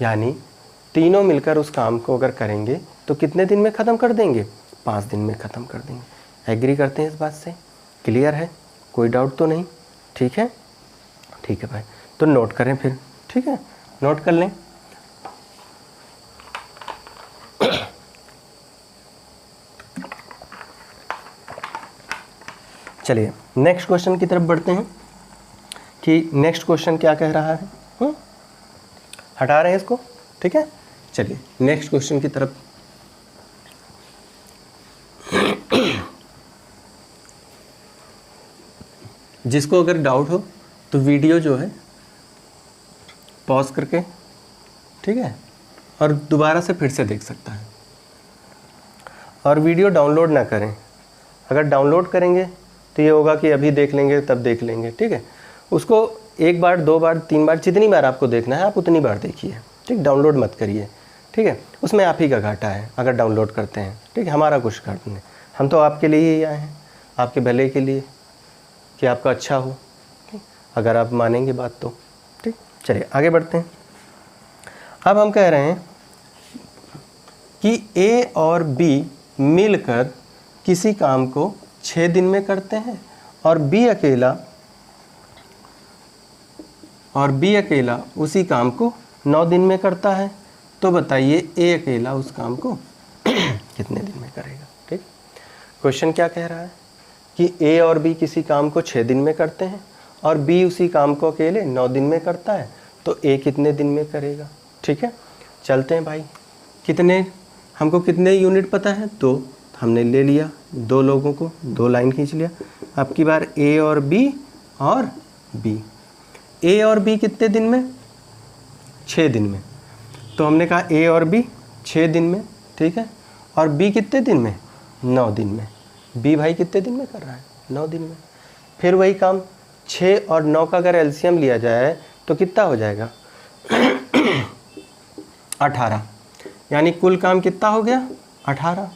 यानी तीनों मिलकर उस काम को अगर करेंगे तो कितने दिन में ख़त्म कर देंगे? 5 दिन में ख़त्म कर देंगे। एग्री करते हैं इस बात से? क्लियर है? कोई डाउट तो नहीं? ठीक है, ठीक है भाई। तो नोट करें फिर, ठीक है, नोट कर लें। चलिए नेक्स्ट क्वेश्चन की तरफ बढ़ते हैं कि नेक्स्ट क्वेश्चन क्या कह रहा है। हटा रहे हैं इसको, ठीक है। चलिए नेक्स्ट क्वेश्चन की तरफ। जिसको अगर डाउट हो तो वीडियो जो है पॉज करके, ठीक है, और दोबारा से फिर से देख सकता है। और वीडियो डाउनलोड ना करें। अगर डाउनलोड करेंगे तो ये होगा कि अभी देख लेंगे तब देख लेंगे, ठीक है। उसको 1 बार 2 बार 3 बार जितनी बार आपको देखना है आप उतनी बार देखिए, ठीक। डाउनलोड मत करिए, ठीक है। उसमें आप ही का घाटा है अगर डाउनलोड करते हैं, ठीक है। हमारा कुछ घाटा नहीं, हम तो आपके लिए ही आए हैं, आपके भले के लिए, कि आपका अच्छा हो, ठीक। अगर आप मानेंगे बात तो, ठीक। चलिए आगे बढ़ते हैं। अब हम कह रहे हैं कि ए और बी मिलकर किसी काम को 6 दिन में करते हैं और बी अकेला उसी काम को 9 दिन में करता है। तो बताइए ए अकेला उस काम को कितने दिन में करेगा, ठीक। क्वेश्चन क्या कह रहा है कि ए और बी किसी काम को 6 दिन में करते हैं और बी उसी काम को अकेले 9 दिन में करता है। तो ए कितने दिन में करेगा, ठीक है। चलते हैं भाई, कितने हमको कितने यूनिट पता है? 2 हमने ले लिया, 2 लोगों को 2 लाइन खींच लिया। अब की बार ए और बी और बी। ए और बी कितने दिन में? 6 दिन में। तो हमने कहा ए और बी 6 दिन में, ठीक है। और बी कितने दिन में? 9 दिन में। बी भाई कितने दिन में कर रहा है? 9 दिन में। फिर वही काम 6 और 9 का अगर एलसीएम लिया जाए तो कितना हो जाएगा? 18। यानी कुल काम कितना हो गया? 18।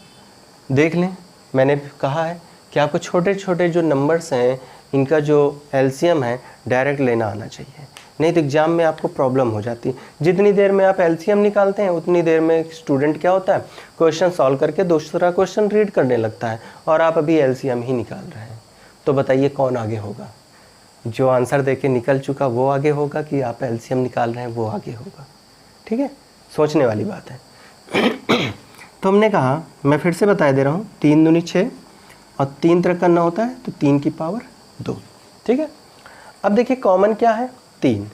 देख लें, मैंने कहा है कि आपको छोटे छोटे जो नंबर्स हैं इनका जो एलसीएम है डायरेक्ट लेना आना चाहिए, नहीं तो एग्ज़ाम में आपको प्रॉब्लम हो जाती है। जितनी देर में आप एलसीएम निकालते हैं उतनी देर में स्टूडेंट क्या होता है, क्वेश्चन सॉल्व करके दूसरा क्वेश्चन रीड करने लगता है और आप अभी एलसीएम ही निकाल रहे हैं। तो बताइए कौन आगे होगा? जो आंसर देके निकल चुका वो आगे होगा कि आप एलसीएम निकाल रहे हैं वो आगे होगा। ठीक है, सोचने वाली बात है। तो हमने कहा, मैं फिर से बता दे रहा हूँ, 3 दूनी 6 और 3 तरह करना होता है तो 3 की पावर 2। ठीक है, अब देखिए कॉमन क्या है, 3।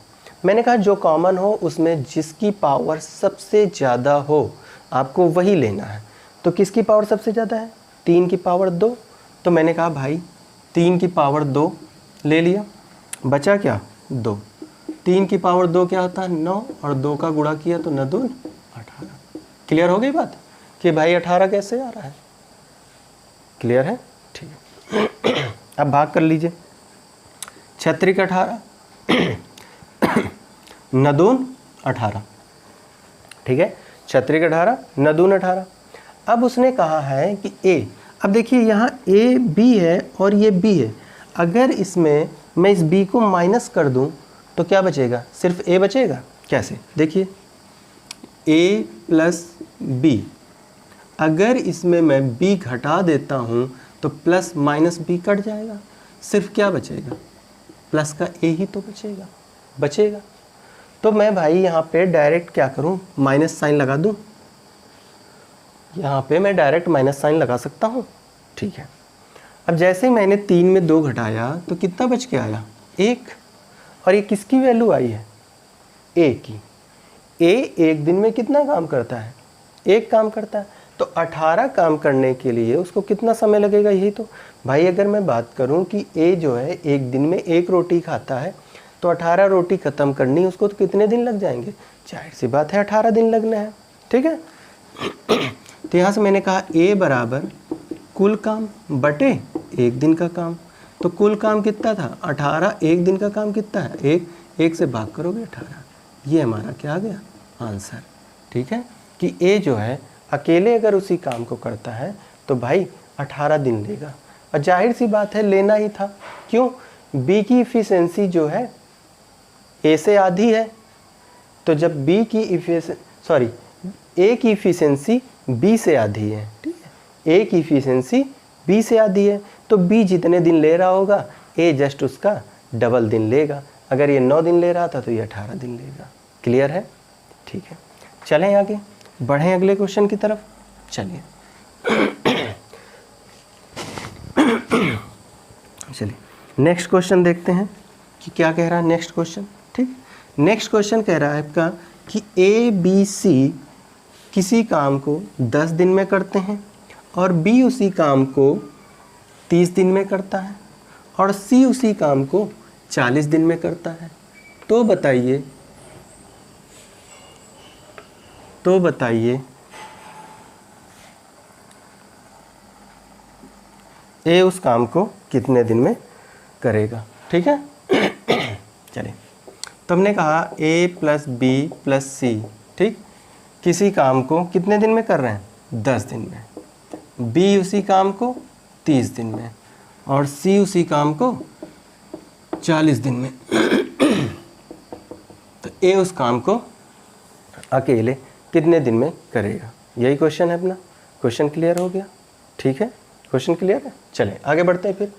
मैंने कहा जो कॉमन हो उसमें जिसकी पावर सबसे ज़्यादा हो आपको वही लेना है। तो किसकी पावर सबसे ज़्यादा है, 3 की पावर 2। तो मैंने कहा भाई 3 की पावर 2 ले लिया, बचा क्या 2। 3 की पावर 2 क्या होता है 9, और 2 का गुणा किया तो 9 दून 18। क्लियर हो गई बात कि भाई 18 कैसे आ रहा है, क्लियर है। ठीक है, अब भाग कर लीजिए, 36 18 9 दून 18। ठीक है, 36 18 9 दून 18। अब उसने कहा है कि ए, अब देखिए यहाँ ए बी है और ये बी है, अगर इसमें मैं इस बी को माइनस कर दूं तो क्या बचेगा, सिर्फ ए बचेगा। कैसे, देखिए ए प्लस बी, अगर इसमें मैं b घटा देता हूँ तो प्लस माइनस b कट जाएगा, सिर्फ क्या बचेगा, प्लस का a ही तो बचेगा। तो मैं भाई यहाँ पे डायरेक्ट क्या करूँ, माइनस साइन लगा दूँ, यहाँ पे मैं डायरेक्ट माइनस साइन लगा सकता हूँ। ठीक है, अब जैसे ही मैंने 3 में 2 घटाया तो कितना बच के आया 1, और ये किसकी वैल्यू आई है, a की। a एक दिन में कितना काम करता है, 1 काम करता है, तो 18 काम करने के लिए उसको कितना समय लगेगा, यही तो भाई। अगर मैं बात करूं कि a जो है एक दिन में 1 रोटी खाता है तो 18 रोटी ख़त्म करनी उसको तो कितने दिन लग जाएंगे, जाहिर सी बात है 18 दिन लगना है। ठीक है, तो यहाँ से मैंने कहा a बराबर कुल काम बटे 1 दिन का काम। तो कुल काम कितना था 18, 1 दिन का काम कितना है 1 से भाग करोगे 18, ये हमारा क्या आ गया आंसर। ठीक है, कि a जो है अकेले अगर उसी काम को करता है तो भाई 18 दिन लेगा, और जाहिर सी बात है लेना ही था, क्यों, b की इफ़िशिएंसी जो है a से आधी है। तो जब a की इफ़िशिएंसी b से आधी है, ठीक है, a की इफ़िशिएंसी b से आधी है, तो b जितने दिन ले रहा होगा a जस्ट उसका डबल दिन लेगा। अगर ये 9 दिन ले रहा था तो ये 18 दिन लेगा। क्लियर है। ठीक है, चलें आगे बढ़ें अगले क्वेश्चन की तरफ। चलिए नेक्स्ट क्वेश्चन देखते हैं कि क्या कह रहा है नेक्स्ट क्वेश्चन। ठीक, नेक्स्ट क्वेश्चन कह रहा है आपका कि ए बी सी किसी काम को 10 दिन में करते हैं और बी उसी काम को 30 दिन में करता है और सी उसी काम को 40 दिन में करता है। तो बताइए ए उस काम को कितने दिन में करेगा। ठीक है, चलिए, तो हमने कहा ए प्लस बी प्लस सी, ठीक, किसी काम को कितने दिन में कर रहे हैं 10 दिन में, बी उसी काम को 30 दिन में और सी उसी काम को 40 दिन में। तो ए उस काम को अकेले कितने दिन में करेगा, यही क्वेश्चन है अपना। क्वेश्चन क्लियर हो गया। ठीक है, क्वेश्चन क्लियर है। चलें आगे बढ़ते हैं फिर।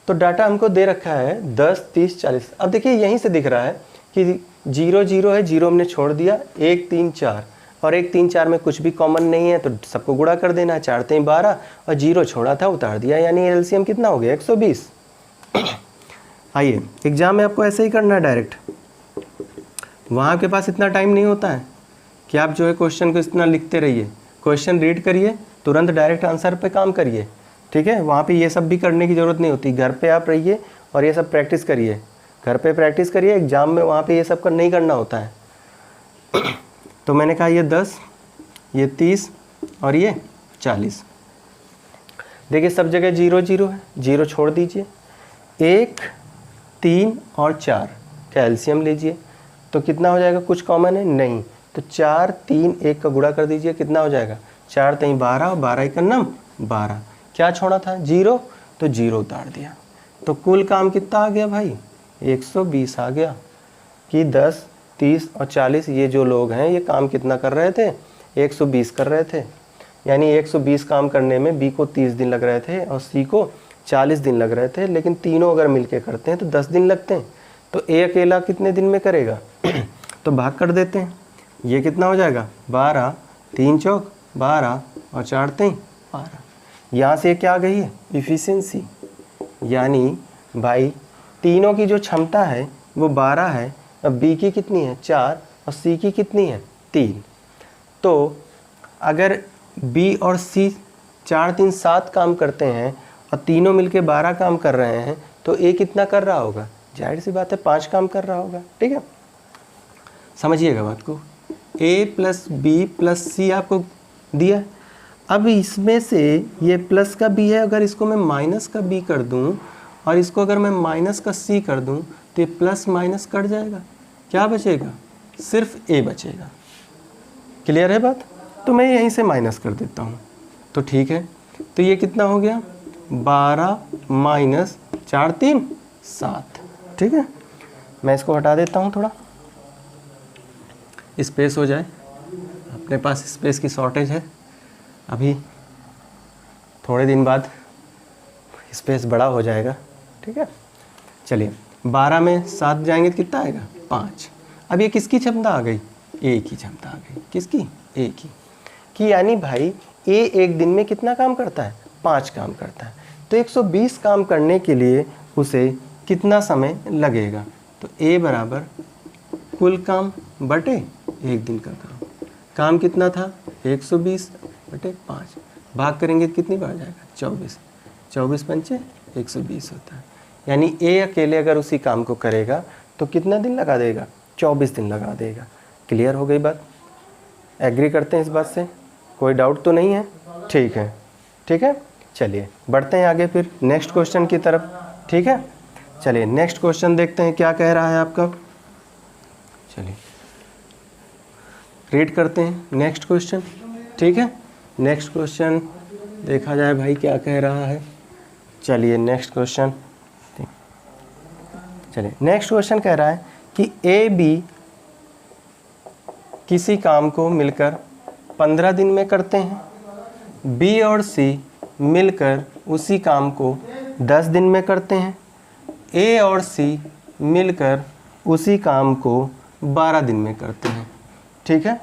तो डाटा हमको दे रखा है 10 30 40। अब देखिए यहीं से दिख रहा है कि 0 0 है, 0 हमने छोड़ दिया, 1 3 4 और 1 3 4 में कुछ भी कॉमन नहीं है तो सबको गुणा कर देना, 4 3 12 और 0 छोड़ा था उतार दिया, यानी एलसीएम कितना हो गया 120। आइए एग्जाम में आपको ऐसे ही करना है डायरेक्ट, वहाँ आपके पास इतना टाइम नहीं होता है कि आप जो है क्वेश्चन को इतना लिखते रहिए। क्वेश्चन रीड करिए, तुरंत डायरेक्ट आंसर पे काम करिए। ठीक है, वहाँ पे ये सब भी करने की ज़रूरत नहीं होती। घर पे आप रहिए और ये सब प्रैक्टिस करिए, घर पे प्रैक्टिस करिए, एग्ज़ाम में वहाँ पे ये सब नहीं करना होता है। तो मैंने कहा ये 10, ये 30 और ये 40। देखिए सब जगह 0 0 है, 0 छोड़ दीजिए। 1 3 और 4 का एलसीएम लीजिए तो कितना हो जाएगा, कुछ कॉमन है नहीं, तो 4 3 1 का गुणा कर दीजिए, कितना हो जाएगा 4 3 12 और 12 1 9 12। क्या छोड़ा था 0, तो 0 उतार दिया, तो कुल काम कितना आ गया भाई 120 आ गया। कि 10 30 और 40 ये जो लोग हैं ये काम कितना कर रहे थे 120 कर रहे थे, यानी 120 काम करने में बी को 30 दिन लग रहे थे और सी को 40 दिन लग रहे थे, लेकिन तीनों अगर मिलके करते हैं तो 10 दिन लगते हैं। तो ए अकेला कितने दिन में करेगा? तो भाग कर देते हैं। ये कितना हो जाएगा? 12, 3 चौक 12 और 4 3 12। यहाँ से क्या आ गई है? इफ़िशियंसी। यानी भाई तीनों की जो क्षमता है वो 12 है, और बी की कितनी है? 4, और सी की कितनी है? 3। तो अगर बी और सी 4 3 7 काम करते हैं और तीनों मिलके 12 काम कर रहे हैं, तो ए कितना कर रहा होगा? जाहिर सी बात है 5 काम कर रहा होगा। ठीक है, समझिएगा बात को। ए प्लस बी प्लस सी आपको दिया। अब इसमें से ये प्लस का बी है, अगर इसको मैं माइनस का बी कर दूं और इसको अगर मैं माइनस का सी कर दूं तो ये प्लस माइनस कट जाएगा। क्या बचेगा? सिर्फ ए बचेगा। क्लियर है बात? तो मैं यहीं से माइनस कर देता हूँ। तो ठीक है, तो ये कितना हो गया? 12 माइनस 4 3 7। ठीक है, मैं इसको हटा देता हूँ, थोड़ा स्पेस हो जाए। अपने पास स्पेस की शॉर्टेज है, अभी थोड़े दिन बाद स्पेस बड़ा हो जाएगा। ठीक है, चलिए 12 में 7 जाएंगे तो कितना आएगा? 5। अब ये किसकी क्षमता आ गई? ए की क्षमता आ गई। किसकी? ए की। कि यानी भाई ए एक दिन में कितना काम करता है? 5 काम करता है। तो 120 काम करने के लिए उसे कितना समय लगेगा? तो ए बराबर कुल काम बटे एक दिन का काम। काम कितना था? 120 बटे 5। भाग करेंगे तो कितनी बार जाएगा? 24। 24 पंचे 120 होता है। यानी ए अकेले अगर उसी काम को करेगा तो कितना दिन लगा देगा? 24 दिन लगा देगा। क्लियर हो गई बात? एग्री करते हैं इस बात से? कोई डाउट तो नहीं है? ठीक है, ठीक है, चलिए बढ़ते हैं आगे फिर नेक्स्ट क्वेश्चन की तरफ। ठीक है, चलिए नेक्स्ट क्वेश्चन देखते हैं क्या कह रहा है आपका। चलिए रीड करते हैं नेक्स्ट क्वेश्चन। ठीक है, नेक्स्ट क्वेश्चन देखा जाए भाई क्या कह रहा है। चलिए नेक्स्ट क्वेश्चन, चलिए नेक्स्ट क्वेश्चन कह रहा है कि ए बी किसी काम को मिलकर 15 दिन में करते हैं, बी और सी मिलकर उसी काम को 10 दिन में करते हैं, ए और सी मिलकर उसी काम को 12 दिन में करते हैं। ठीक है,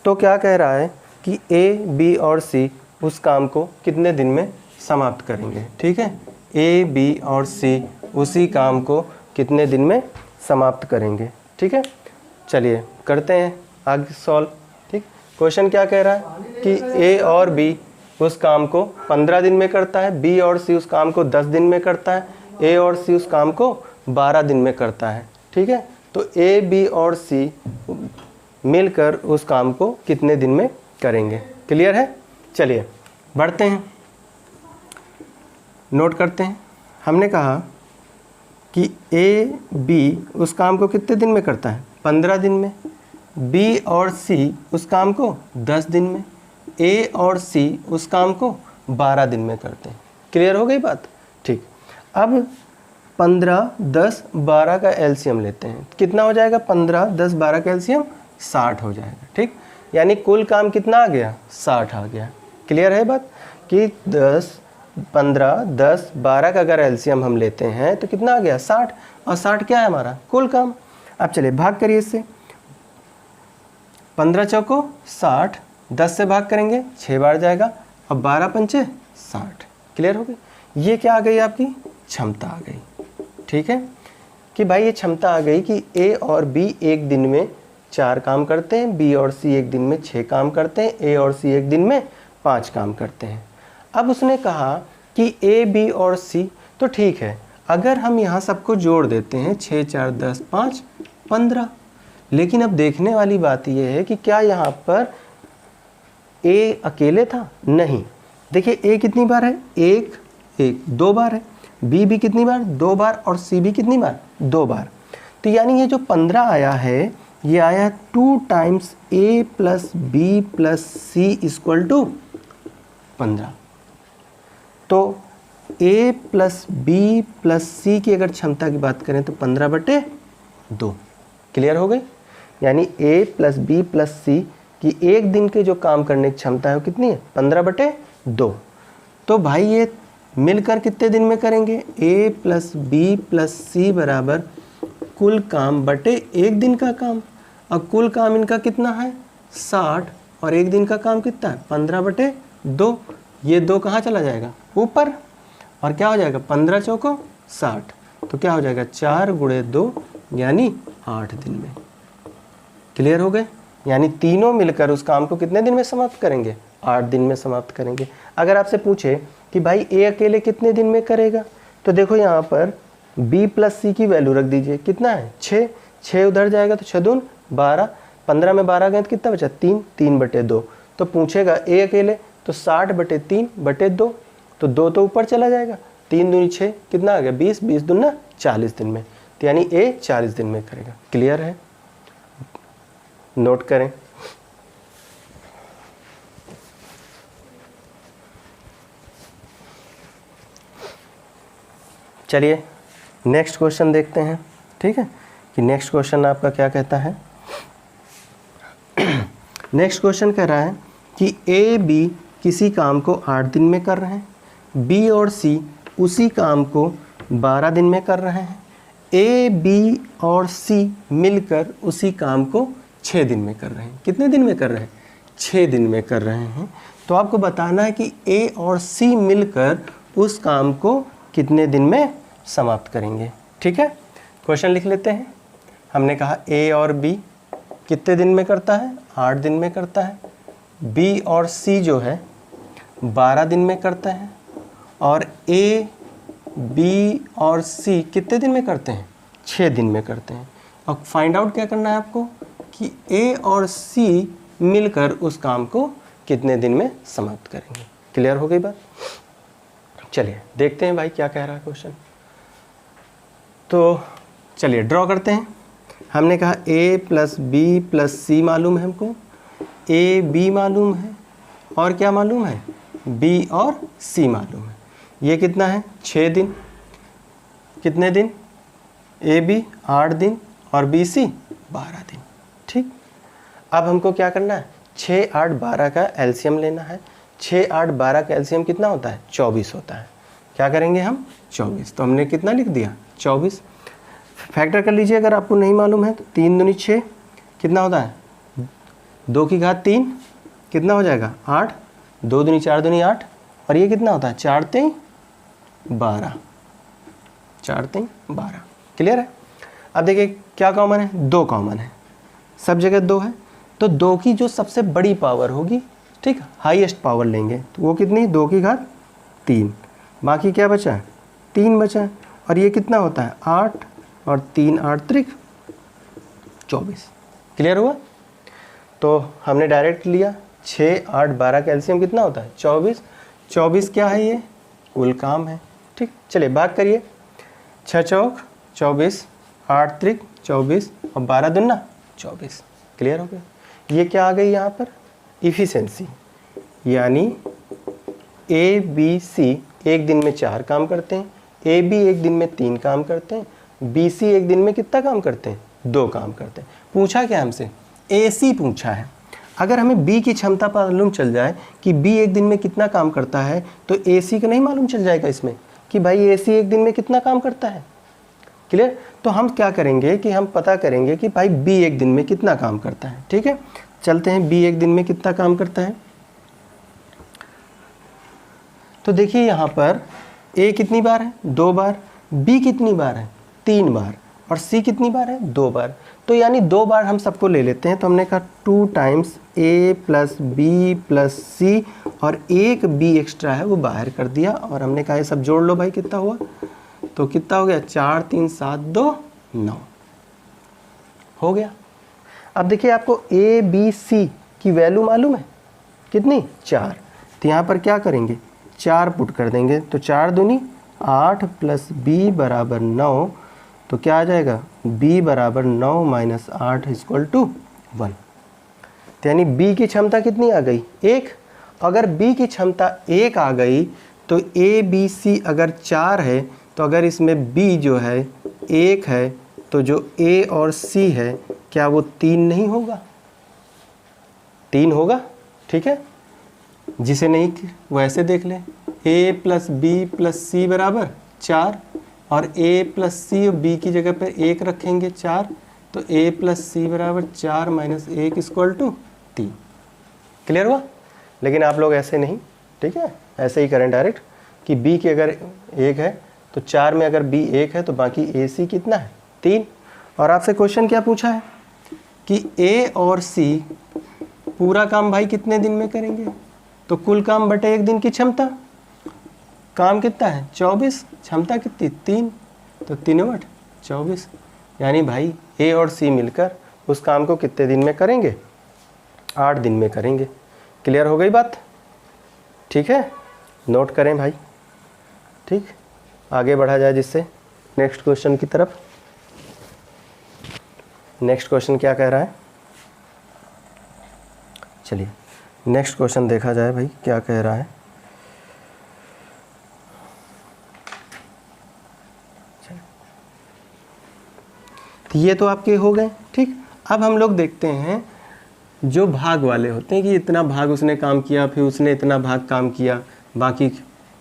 तो क्या कह रहा है कि ए बी और सी उस काम को कितने दिन में समाप्त करेंगे। ठीक है, ए बी और सी उसी काम को कितने दिन में समाप्त करेंगे। ठीक है, चलिए करते हैं आगे सॉल्व। ठीक, क्वेश्चन क्या कह रहा है कि ए और बी उस काम को 15 दिन में करता है, बी और सी उस काम को 10 दिन में करता है, ए और सी उस काम को 12 दिन में करता है। ठीक है, तो ए बी और सी मिलकर उस काम को कितने दिन में करेंगे। क्लियर है? चलिए बढ़ते हैं, नोट करते हैं। हमने कहा कि ए बी उस काम को कितने दिन में करता है? 15 दिन में। बी और सी उस काम को 10 दिन में, ए और सी उस काम को 12 दिन में करते हैं। क्लियर हो गई बात? ठीक, अब 15 10 12 का एलसीएम लेते हैं। कितना हो जाएगा? 15 10 12 का एलसीएम 60 हो जाएगा। ठीक, यानी कुल काम कितना आ गया? 60 आ गया। क्लियर है बात कि 15 10 12 का अगर एलसीएम हम लेते हैं तो कितना आ गया? 60, और 60 क्या है हमारा? कुल काम। अब चलिए भाग करिए इससे। 15 चौको 60, 10 से भाग करेंगे 6 बार जाएगा, और 12 पंचे 60। क्लियर हो गई? ये क्या आ गई? आपकी क्षमता आ गई। ठीक है, कि भाई ये क्षमता आ गई कि ए और बी एक दिन में 4 काम करते हैं, बी और सी एक दिन में 6 काम करते हैं, ए और सी एक दिन में 5 काम करते हैं। अब उसने कहा कि ए बी और सी, तो ठीक है, अगर हम यहाँ सबको जोड़ देते हैं 6 4 10 5 15, लेकिन अब देखने वाली बात यह है कि क्या यहाँ पर ए अकेले था? नहीं। देखिए ए कितनी बार है? 1 1 2 बार है, बी भी कितनी बार? 2 बार, और सी भी कितनी बार? 2 बार। तो यानी ये जो 15 आया है ये आया 2 times A plus B plus C equal to 15। तो A plus B plus C की अगर क्षमता की बात करें तो 15/2। क्लियर हो गई? यानी ए प्लस बी प्लस सी की एक दिन के जो काम करने की क्षमता है वो कितनी है? 15/2। तो भाई ये मिलकर कितने दिन में करेंगे? A प्लस बी प्लस सी बराबर कुल काम बटे एक दिन का काम। अब कुल काम इनका कितना है? 60, और एक दिन का काम कितना है? 15/2। ये 2 कहाँ चला जाएगा? ऊपर, और क्या हो जाएगा? 15 चौको 60, तो क्या हो जाएगा? 4 × 2 यानी 8 दिन में। क्लियर हो गए? यानी तीनों मिलकर उस काम को कितने दिन में समाप्त करेंगे? 8 दिन में समाप्त करेंगे। अगर आपसे पूछे कि भाई ए अकेले कितने दिन में करेगा, तो देखो यहाँ पर बी प्लस सी की वैल्यू रख दीजिए। कितना है? 6, 6 उधर जाएगा तो 6 दून 12, 15 में 12 गए तो कितना बचा? 3, 3/2। तो पूछेगा ए अकेले, तो 60/3/2, तो 2 तो ऊपर चला जाएगा, 3 दूनी 6, कितना आ गया? 20, 20 दूना 40 दिन में। तो यानी ए 40 दिन में करेगा। क्लियर है? नोट करें। चलिए नेक्स्ट क्वेश्चन देखते हैं, ठीक है, कि नेक्स्ट क्वेश्चन आपका क्या कहता है। नेक्स्ट क्वेश्चन कह रहा है कि ए बी किसी काम को 8 दिन में कर रहे हैं, बी और सी उसी काम को 12 दिन में कर रहे हैं, ए बी और सी मिलकर उसी काम को 6 दिन में कर रहे हैं। कितने दिन में कर रहे हैं? 6 दिन में कर रहे हैं। तो आपको बताना है कि ए और सी मिलकर उस काम को कितने दिन में समाप्त करेंगे। ठीक है, क्वेश्चन लिख लेते हैं। हमने कहा ए और बी कितने दिन में करता है? 8 दिन में करता है। बी और सी जो है 12 दिन में करता है, और ए बी और सी कितने दिन में करते हैं? 6 दिन में करते हैं। अब फाइंड आउट क्या करना है आपको कि ए और सी मिलकर उस काम को कितने दिन में समाप्त करेंगे। क्लियर हो गई बात? चलिए देखते हैं भाई क्या कह रहा है क्वेश्चन। तो चलिए ड्रॉ करते हैं। हमने कहा ए प्लस बी प्लस सी मालूम है हमको, ए बी मालूम है, और क्या मालूम है? बी और सी मालूम है। ये कितना है? 6 दिन। कितने दिन? ए बी 8 दिन और बी सी 12 दिन। ठीक, अब हमको क्या करना है? 6, 8, 12 का एलसीएम लेना है। 6, 8, 12 का एलसीएम कितना होता है? 24 होता है। क्या करेंगे हम? 24। तो हमने कितना लिख दिया? 24। फैक्टर कर लीजिए अगर आपको नहीं मालूम है तो। 3 दूनी 6, कितना होता है? 2 की घात 3, कितना हो जाएगा? 8। 2 दूनी 4 दूनी 8, और ये कितना होता है? 4 3 12, 4 3 12। क्लियर है? अब देखिए क्या कॉमन है? 2 कॉमन है, सब जगह 2 है। तो 2 की जो सबसे बड़ी पावर होगी, ठीक, हाईएस्ट पावर लेंगे, तो वो कितनी? 2 की घात 3। बाकी क्या बचा है? 3 बचा है। और ये कितना होता है? 8, और 3 8 त्रिक 24। क्लियर हुआ? तो हमने डायरेक्ट लिया 6, 8, 12 का एलसीएम कितना होता है? 24। 24 क्या है? ये कुल काम है। ठीक, चलिए बात करिए। 6 चौक 24, 8 त्रिक 24, और 12 दूना 24। क्लियर हो गया? ये क्या आ गई यहाँ पर? इफ़िशेंसी। यानी ए बी सी एक दिन में 4 काम करते हैं, ए बी एक दिन में 3 काम करते हैं, बी सी एक दिन में कितना काम करते हैं? 2 काम करते हैं। पूछा क्या हमसे? ए सी पूछा है। अगर हमें बी की क्षमता मालूम चल जाए कि बी एक दिन में कितना काम करता है, तो ए सी का नहीं मालूम चल जाएगा इसमें कि भाई ए सी एक दिन में कितना काम करता है। क्लियर? तो हम क्या करेंगे कि हम पता करेंगे कि भाई बी एक दिन में कितना काम करता है। ठीक है, चलते हैं बी एक दिन में कितना काम करता है। तो देखिए यहाँ पर ए कितनी बार है? 2 बार। बी कितनी बार है? 3 बार। और सी कितनी बार है? 2 बार। तो यानी 2 बार हम सबको ले लेते हैं। तो हमने कहा 2 times A plus B plus सी, और एक बी एक्स्ट्रा है वो बाहर कर दिया, और हमने कहा ये सब जोड़ लो भाई, कितना हुआ? तो कितना हो गया? 4 3 7 2 9 हो गया। अब देखिए आपको ए बी सी की वैल्यू मालूम है कितनी? 4। तो यहाँ पर क्या करेंगे? 4 पुट कर देंगे। तो 4 दूनी 8 प्लस बी बराबर 9, तो क्या आ जाएगा? b बराबर 9 माइनस 8 इक्वल टू 1। तो यानी b की क्षमता कितनी आ गई? 1। अगर b की क्षमता 1 आ गई तो a b c अगर 4 है, तो अगर इसमें b जो है 1 है, तो जो a और c है क्या वो 3 नहीं होगा? 3 होगा। ठीक है, जिसे नहीं वो ऐसे देख ले,
ए प्लस बी प्लस सी बराबर 4, और ए प्लस सी और बी की जगह पर 1 रखेंगे 4, तो ए प्लस सी बराबर 4 माइनस 1 इक्वल टू 3।
क्लियर हुआ? लेकिन आप लोग ऐसे नहीं, ठीक है, ऐसे ही करें डायरेक्ट कि b की अगर 1 है तो 4 में अगर b 1 है तो बाकी ए सी कितना है 3। और आपसे क्वेश्चन क्या पूछा है कि a और c पूरा काम भाई कितने दिन में करेंगे, तो कुल काम बटे एक दिन की क्षमता। काम कितना है 24, क्षमता कितनी 3, तो 3 बट 24, यानी भाई a और c मिलकर उस काम को कितने दिन में करेंगे 8 दिन में करेंगे। क्लियर हो गई बात? ठीक है, नोट करें भाई। ठीक, आगे बढ़ा जाए जिससे नेक्स्ट क्वेश्चन की तरफ। नेक्स्ट क्वेश्चन क्या कह रहा है, चलिए नेक्स्ट क्वेश्चन देखा जाए भाई क्या कह रहा है। तो ये तो आपके हो गए। ठीक, अब हम लोग देखते हैं जो भाग वाले होते हैं कि इतना भाग उसने काम किया, फिर उसने इतना भाग काम किया, बाकी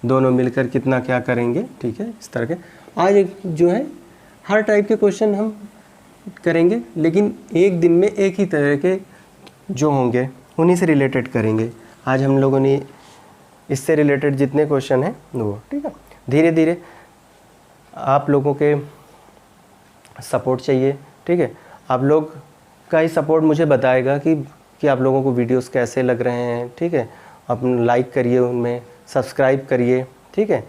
दोनों मिलकर कितना क्या करेंगे। ठीक है, इस तरह के आज एक जो है हर टाइप के क्वेश्चन हम करेंगे, लेकिन एक दिन में एक ही तरह के जो होंगे उन्हीं से रिलेटेड करेंगे। आज हम लोगों ने इससे रिलेटेड जितने क्वेश्चन हैं वो, ठीक है, धीरे धीरे आप लोगों के सपोर्ट चाहिए। ठीक है, आप लोग का ही सपोर्ट मुझे बताएगा कि आप लोगों को वीडियोस कैसे लग रहे हैं। ठीक है, आप लाइक करिए, उनमें सब्सक्राइब करिए, ठीक है,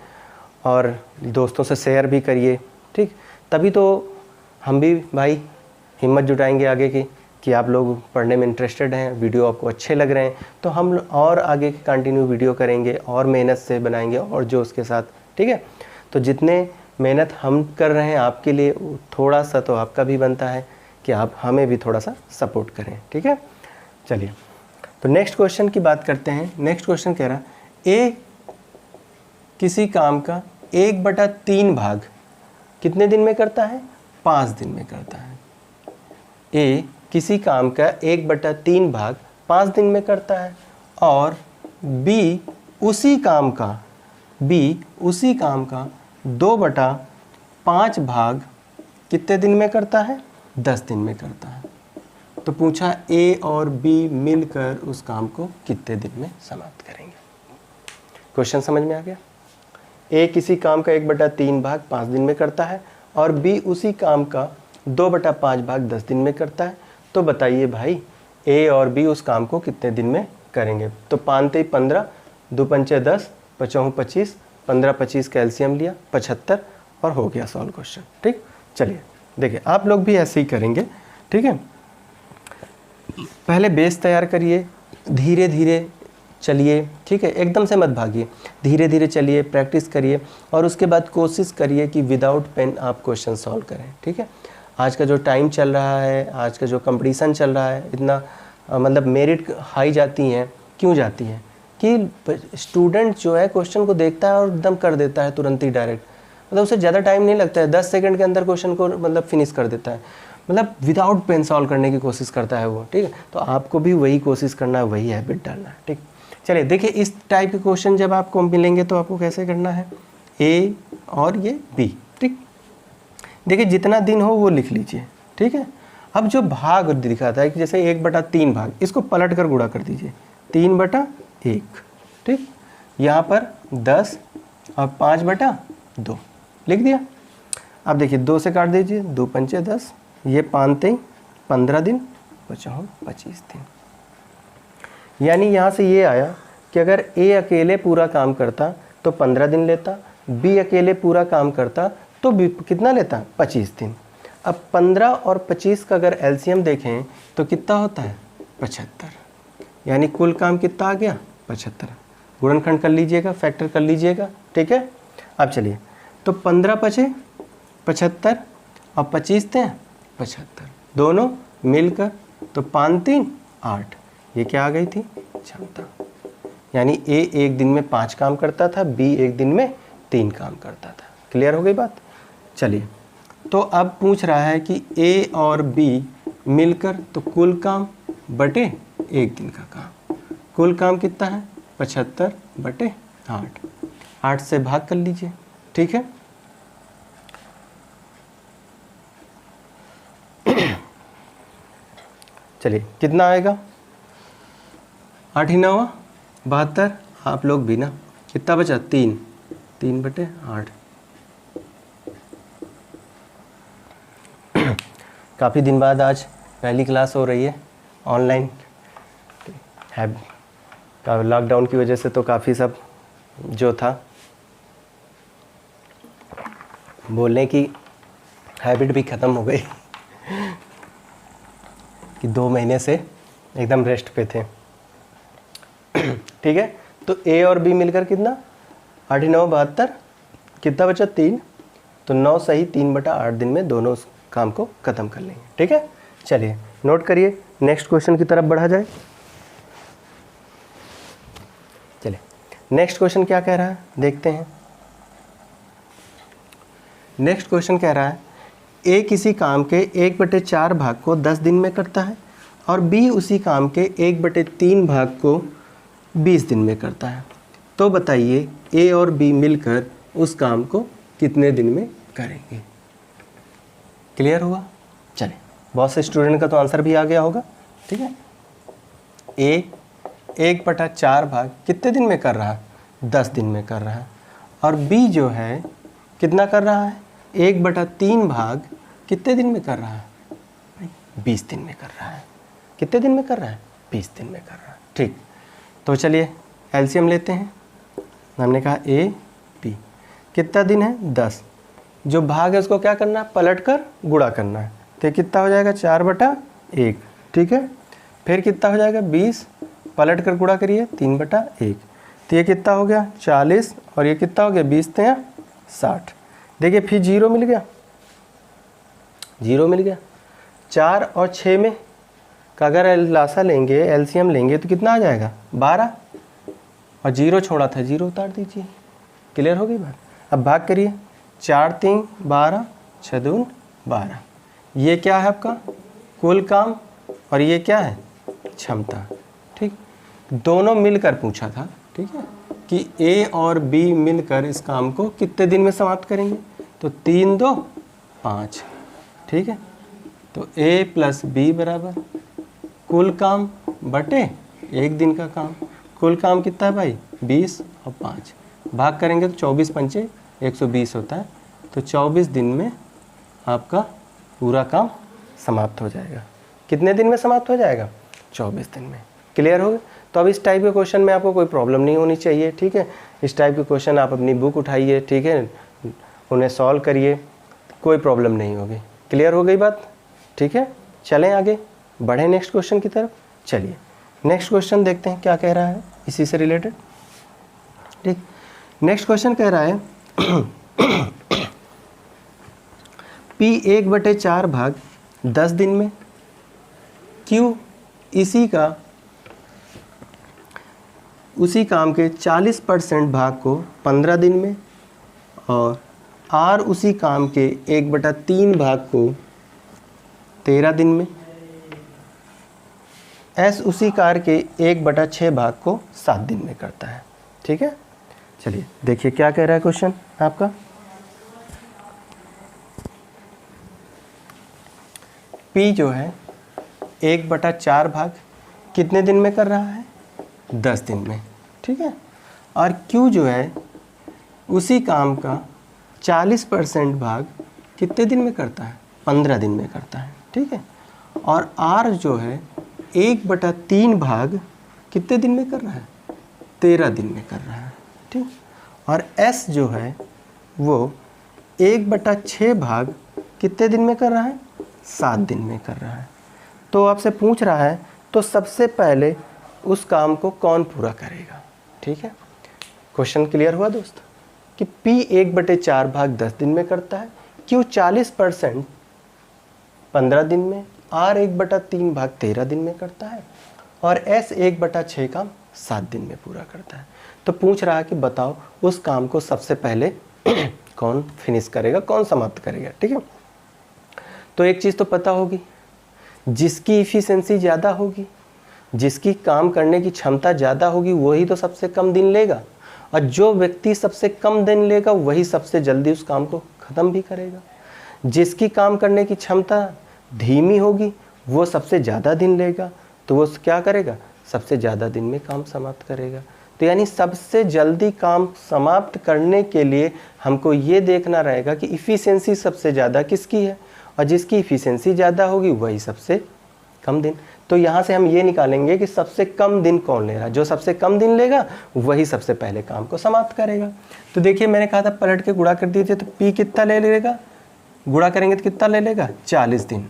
और दोस्तों से शेयर भी करिए। ठीक, तभी तो हम भी भाई हिम्मत जुटाएंगे आगे की कि आप लोग पढ़ने में इंटरेस्टेड हैं, वीडियो आपको अच्छे लग रहे हैं, तो हम और आगे कंटिन्यू वीडियो करेंगे और मेहनत से बनाएंगे और जोश के साथ। ठीक है, तो जितने मेहनत हम कर रहे हैं आपके लिए, थोड़ा सा तो आपका भी बनता है कि आप हमें भी थोड़ा सा सपोर्ट करें। ठीक है, चलिए तो नेक्स्ट क्वेश्चन की बात करते हैं। नेक्स्ट क्वेश्चन कह रहा ए किसी काम का 1/3 भाग कितने दिन में करता है 5 दिन में करता है। ए किसी काम का 1/3 भाग 5 दिन में करता है, और बी उसी काम का 2/5 भाग कितने दिन में करता है 10 दिन में करता है। तो पूछा ए और बी मिलकर उस काम को कितने दिन में समाप्त करेंगे। क्वेश्चन समझ में आ गया? ए किसी काम का 1/3 भाग 5 दिन में करता है और बी उसी काम का 2/5 भाग 10 दिन में करता है। तो बताइए भाई ए और बी उस काम को कितने दिन में करेंगे। तो 5 × 15, 2 × 5 = 10, 5 × 25, 15 × 25 कैल्शियम लिया 75 और हो गया सॉल्व क्वेश्चन। ठीक, चलिए देखिए आप लोग भी ऐसे ही करेंगे। ठीक है, पहले बेस तैयार करिए, धीरे धीरे चलिए। ठीक है, एकदम से मत भागिए, धीरे धीरे चलिए, प्रैक्टिस करिए और उसके बाद कोशिश करिए कि विदाउट पेन आप क्वेश्चन सॉल्व करें। ठीक है, आज का जो टाइम चल रहा है, आज का जो कंपटीशन चल रहा है, इतना मतलब मेरिट हाई जाती हैं, क्यों जाती हैं कि स्टूडेंट जो है क्वेश्चन को देखता है और एकदम कर देता है तुरंत ही डायरेक्ट, मतलब उसे ज़्यादा टाइम नहीं लगता है, 10 सेकंड के अंदर क्वेश्चन को मतलब फिनिश कर देता है, मतलब विदाउट पेन सॉल्व करने की कोशिश करता है वो। ठीक है, तो आपको भी वही कोशिश करना है, वही हैबिट डालना है। ठीक, चलिए देखिए इस टाइप के क्वेश्चन जब आपको मिलेंगे तो आपको कैसे करना है, ए और ये बी। ठीक, देखिए जितना दिन हो वो लिख लीजिए। ठीक है, अब जो भाग दिखाता है कि जैसे 1/3 भाग, इसको पलट कर गुणा कर दीजिए 3/1। ठीक, यहाँ पर 10 और 5/2 लिख दिया। अब देखिए 2 से काट दीजिए, 2 × 5 = 10, ये 5 15 दिन, 25 दिन। यानी यहाँ से ये आया कि अगर ए अकेले पूरा काम करता तो 15 दिन लेता, बी अकेले पूरा काम करता तो बी कितना लेता 25 दिन। अब 15 और 25 का अगर एलसीएम देखें तो कितना होता है 75, यानी कुल काम कितना आ गया 75। गुणनखंड कर लीजिएगा, फैक्टर कर लीजिएगा। ठीक है, अब चलिए तो 15 × 5 = 75 और 25 × 3 = 75, दोनों मिलकर तो 5 × 3 = 8। ये क्या आ गई थी क्षमता, यानी ए एक दिन में 5 काम करता था, बी एक दिन में 3 काम करता था। क्लियर हो गई बात? चलिए तो अब पूछ रहा है कि ए और बी मिलकर तो कुल काम बटे एक दिन का काम, कुल काम कितना है 75/8।
8 से भाग कर लीजिए, ठीक है।
चलिए कितना आएगा,
8 ही 9 72, आप लोग भी ना, कितना बचा 3, 3/8।
काफ़ी दिन बाद आज पहली क्लास हो रही है ऑनलाइन है, लॉकडाउन की वजह से तो काफ़ी सब जो था बोलने की हैबिट भी ख़त्म हो गई कि 2 महीने से एकदम रेस्ट पे थे। ठीक है, तो ए और बी मिलकर कितना 8 9 72, कितना बचा 3, तो 9 सही 3/8 दिन में दोनों उस काम को ख़त्म कर लेंगे। ठीक है, चलिए नोट करिए, नेक्स्ट क्वेश्चन की तरफ बढ़ा जाए। चलिए नेक्स्ट क्वेश्चन क्या कह रहा है देखते हैं। नेक्स्ट क्वेश्चन कह रहा है ए किसी काम के 1/4 भाग को 10 दिन में करता है और बी उसी काम के 1/3 भाग को 20 दिन में करता है, तो बताइए ए और बी मिलकर उस काम को कितने दिन में करेंगे। क्लियर हुआ? चलिए, बहुत से स्टूडेंट का तो आंसर भी आ गया होगा। ठीक है, ए 1/4 भाग कितने दिन में कर रहा है, 10 दिन में कर रहा है, और बी जो है कितना कर रहा है, 1/3 भाग कितने दिन में कर रहा है, 20 दिन में कर रहा है। कितने दिन में कर रहा है, 20 दिन में कर रहा है। ठीक, तो चलिए एलसीएम लेते हैं। हमने कहा ए बी कितना दिन है, 10, जो भाग है उसको क्या करना है, पलट कर गुणा करना है, तो कितना हो जाएगा 4/1। ठीक है, फिर कितना हो जाएगा 20, पलट कर गुणा करिए 3/1, तो ये कितना हो गया 40, और ये कितना हो गया 20 × 60। देखिए फिर 0 मिल गया, 0 मिल गया। 4 और 6 में का अगर लासा लेंगे, एलसीएम लेंगे तो कितना आ जाएगा 12, और 0 छोड़ा था 0 उतार दीजिए। क्लियर हो गई बात? अब भाग करिए, 4 3 12, 6 दून 12। ये क्या है आपका कुल काम, और ये क्या है क्षमता। ठीक, दोनों मिलकर पूछा था, ठीक है, कि ए और बी मिलकर इस काम को कितने दिन में समाप्त करेंगे, तो 3 2 5। ठीक है, तो ए प्लस बी बराबर कुल काम बटे 1 दिन का काम। कुल काम कितना है भाई 20 और 5, भाग करेंगे तो 24 पंचे 120 होता है, तो 24 दिन में आपका पूरा काम समाप्त हो जाएगा। कितने दिन में समाप्त हो जाएगा, 24 दिन में। क्लियर हो गया? तो अब इस टाइप के क्वेश्चन में आपको कोई प्रॉब्लम नहीं होनी चाहिए। ठीक है, इस टाइप के क्वेश्चन आप अपनी बुक उठाइए, ठीक है, उन्हें सॉल्व करिए, कोई प्रॉब्लम नहीं होगी। क्लियर हो गई बात? ठीक है, चलें आगे बढ़ें नेक्स्ट क्वेश्चन की तरफ। चलिए नेक्स्ट क्वेश्चन देखते हैं क्या कह रहा है इसी से रिलेटेड। ठीक, नेक्स्ट क्वेश्चन कह रहा है P 1/4 भाग 10 दिन में, Q उसी काम के 40% भाग को 15 दिन में, और R उसी काम के 1/3 भाग को 13 दिन में, S उसी कार्य के 1/6 भाग को 7 दिन में करता है। ठीक है, चलिए देखिए क्या कह रहा है क्वेश्चन आपका। P जो है 1/4 भाग कितने दिन में कर रहा है, 10 दिन में। ठीक है, और Q जो है उसी काम का 40% भाग कितने दिन में करता है, 15 दिन में करता है। ठीक है, और R जो है 1/3 भाग कितने दिन में कर रहा है, 13 दिन में कर रहा है। ठीक, और S जो है वो 1/6 भाग कितने दिन में कर रहा है, 7 दिन में कर रहा है। तो आपसे पूछ रहा है तो सबसे पहले उस काम को कौन पूरा करेगा। ठीक है, क्वेश्चन क्लियर हुआ दोस्त, कि P 1/4 भाग 10 दिन में करता है, Q 40% 15 दिन में, R 1/3 भाग 13 दिन में करता है, और S 1/6 काम 7 दिन में पूरा करता है। तो पूछ रहा है कि बताओ उस काम को सबसे पहले कौन फिनिश करेगा, कौन समाप्त करेगा। ठीक है, तो एक चीज़ तो पता होगी, जिसकी इफ़िशियंसी ज़्यादा होगी, जिसकी काम करने की क्षमता ज़्यादा होगी, वही तो सबसे कम दिन लेगा। और जो व्यक्ति सबसे कम दिन लेगा वही सबसे जल्दी उस काम को ख़त्म भी करेगा। जिसकी काम करने की क्षमता धीमी होगी वो सबसे ज़्यादा दिन लेगा, तो वो क्या करेगा, सबसे ज़्यादा दिन में काम समाप्त करेगा। तो यानी सबसे जल्दी काम समाप्त करने के लिए हमको ये देखना रहेगा कि इफ़िशियंसी सबसे ज़्यादा किसकी है, और जिसकी इफ़िशियंसी ज़्यादा होगी वही सबसे कम दिन। तो यहाँ से हम ये निकालेंगे कि सबसे कम दिन कौन ले रहा है, जो सबसे कम दिन लेगा वही सबसे पहले काम को समाप्त करेगा। तो देखिए मैंने कहा था पलट के गुणा कर दीजिए, तो P कितना ले लेगा, गुणा करेंगे तो कितना ले लेगा, 40 दिन।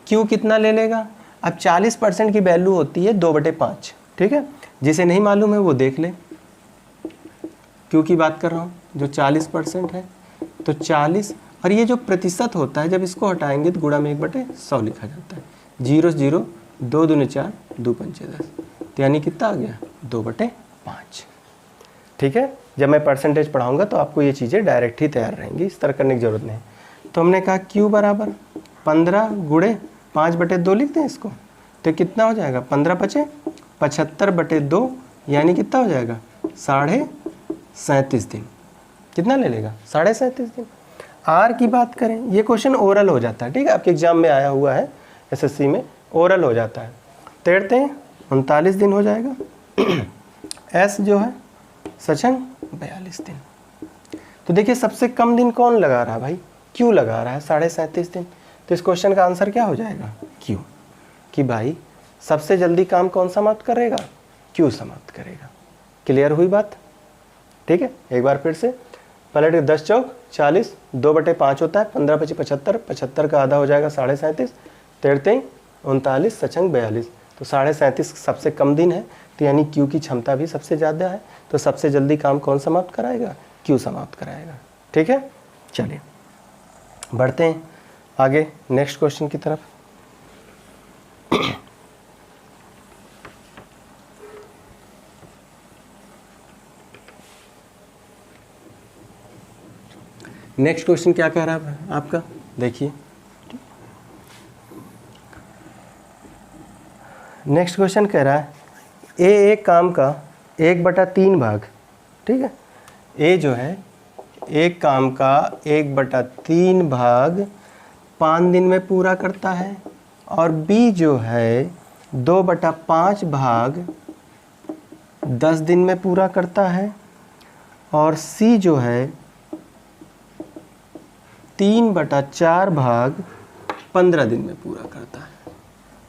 Q कितना ले लेगा, अब 40% की वैल्यू होती है 2/5, ठीक है। जिसे नहीं मालूम है वो देख ले, Q की बात कर रहा हूँ, जो 40% है, तो 40, और ये जो प्रतिशत होता है जब इसको हटाएंगे तो गुणा में 1/100 लिखा जाता है। 0 0 2 दूनी 4 2 पंचे 10, तो यानी कितना आ गया, 2/5, ठीक है। जब मैं परसेंटेज पढ़ाऊंगा तो आपको ये चीज़ें डायरेक्ट ही तैयार रहेंगी, इस तरह करने की ज़रूरत नहीं। तो हमने कहा Q बराबर 15 गुणे 5/2 लिखते हैं इसको, तो कितना हो जाएगा, 15 पचे 75/2, यानी कितना हो जाएगा, 37.5 दिन। कितना ले लेगा, 37.5 दिन। R की बात करें, ये क्वेश्चन ओरल हो जाता है, ठीक है, आपके एग्जाम में आया हुआ है, SSC में ओरल हो जाता है। तेरते 39 दिन हो जाएगा। S जो है सचंग 42 दिन। तो देखिए सबसे कम दिन कौन लगा रहा है भाई, Q लगा रहा है 37.5 दिन। तो इस क्वेश्चन का आंसर क्या हो जाएगा, Q, कि भाई सबसे जल्दी काम कौन समाप्त करेगा, Q समाप्त करेगा। क्लियर हुई बात, ठीक है। एक बार फिर से पलट के 10 चौक 40, 2/5 होता है, 15 पची 75, 75 का आधा हो जाएगा 37.5, 13 39 सचंग 42, तो 37.5 सबसे कम दिन है, तो यानी Q की क्षमता भी सबसे ज़्यादा है, तो सबसे जल्दी काम कौन समाप्त कराएगा, Q समाप्त कराएगा, ठीक है। चलिए बढ़ते हैं आगे नेक्स्ट क्वेश्चन की तरफ। नेक्स्ट क्वेश्चन क्या कह रहा है आपका, देखिए नेक्स्ट क्वेश्चन कह रहा है ए एक काम का 1/3 भाग, ठीक है। ए जो है एक काम का 1/3 भाग 5 दिन में पूरा करता है, और बी जो है 2/5 भाग 10 दिन में पूरा करता है, और सी जो है 3/4 भाग 15 दिन में पूरा करता है।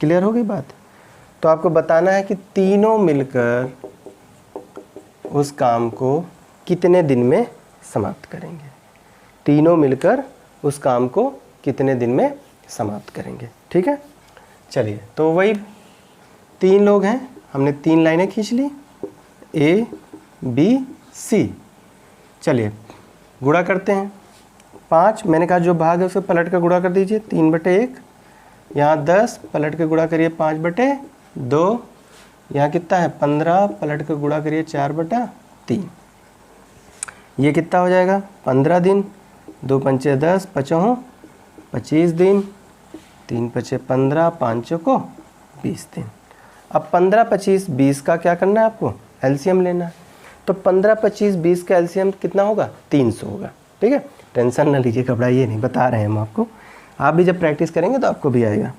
क्लियर हो गई बात। तो आपको बताना है कि तीनों मिलकर उस काम को कितने दिन में समाप्त करेंगे, तीनों मिलकर उस काम को कितने दिन में समाप्त करेंगे, ठीक है। चलिए तो वही 3 लोग हैं, हमने 3 लाइनें खींच ली, A B C। चलिए गुणा करते हैं, 5 मैंने कहा जो भाग है उसे पलट कर गुणा कर दीजिए, 3/1, यहाँ 10 पलट के गुणा करिए 5/2, यहाँ कितना है 15 पलट के गुणा करिए 4/3, ये कितना हो जाएगा 15 दिन, 2 पंचे 10, 5 25 दिन, 3 पचे 15, 5 चौको 20 दिन। अब 15 25 20 का क्या करना है आपको, एलसीएम लेना है। तो 15 25 20 का एलसीएम कितना होगा, 300 होगा, ठीक है। टेंशन ना लीजिए, घबराइए नहीं, बता रहे हैं हम आपको, आप भी जब प्रैक्टिस करेंगे तो आपको भी आएगा।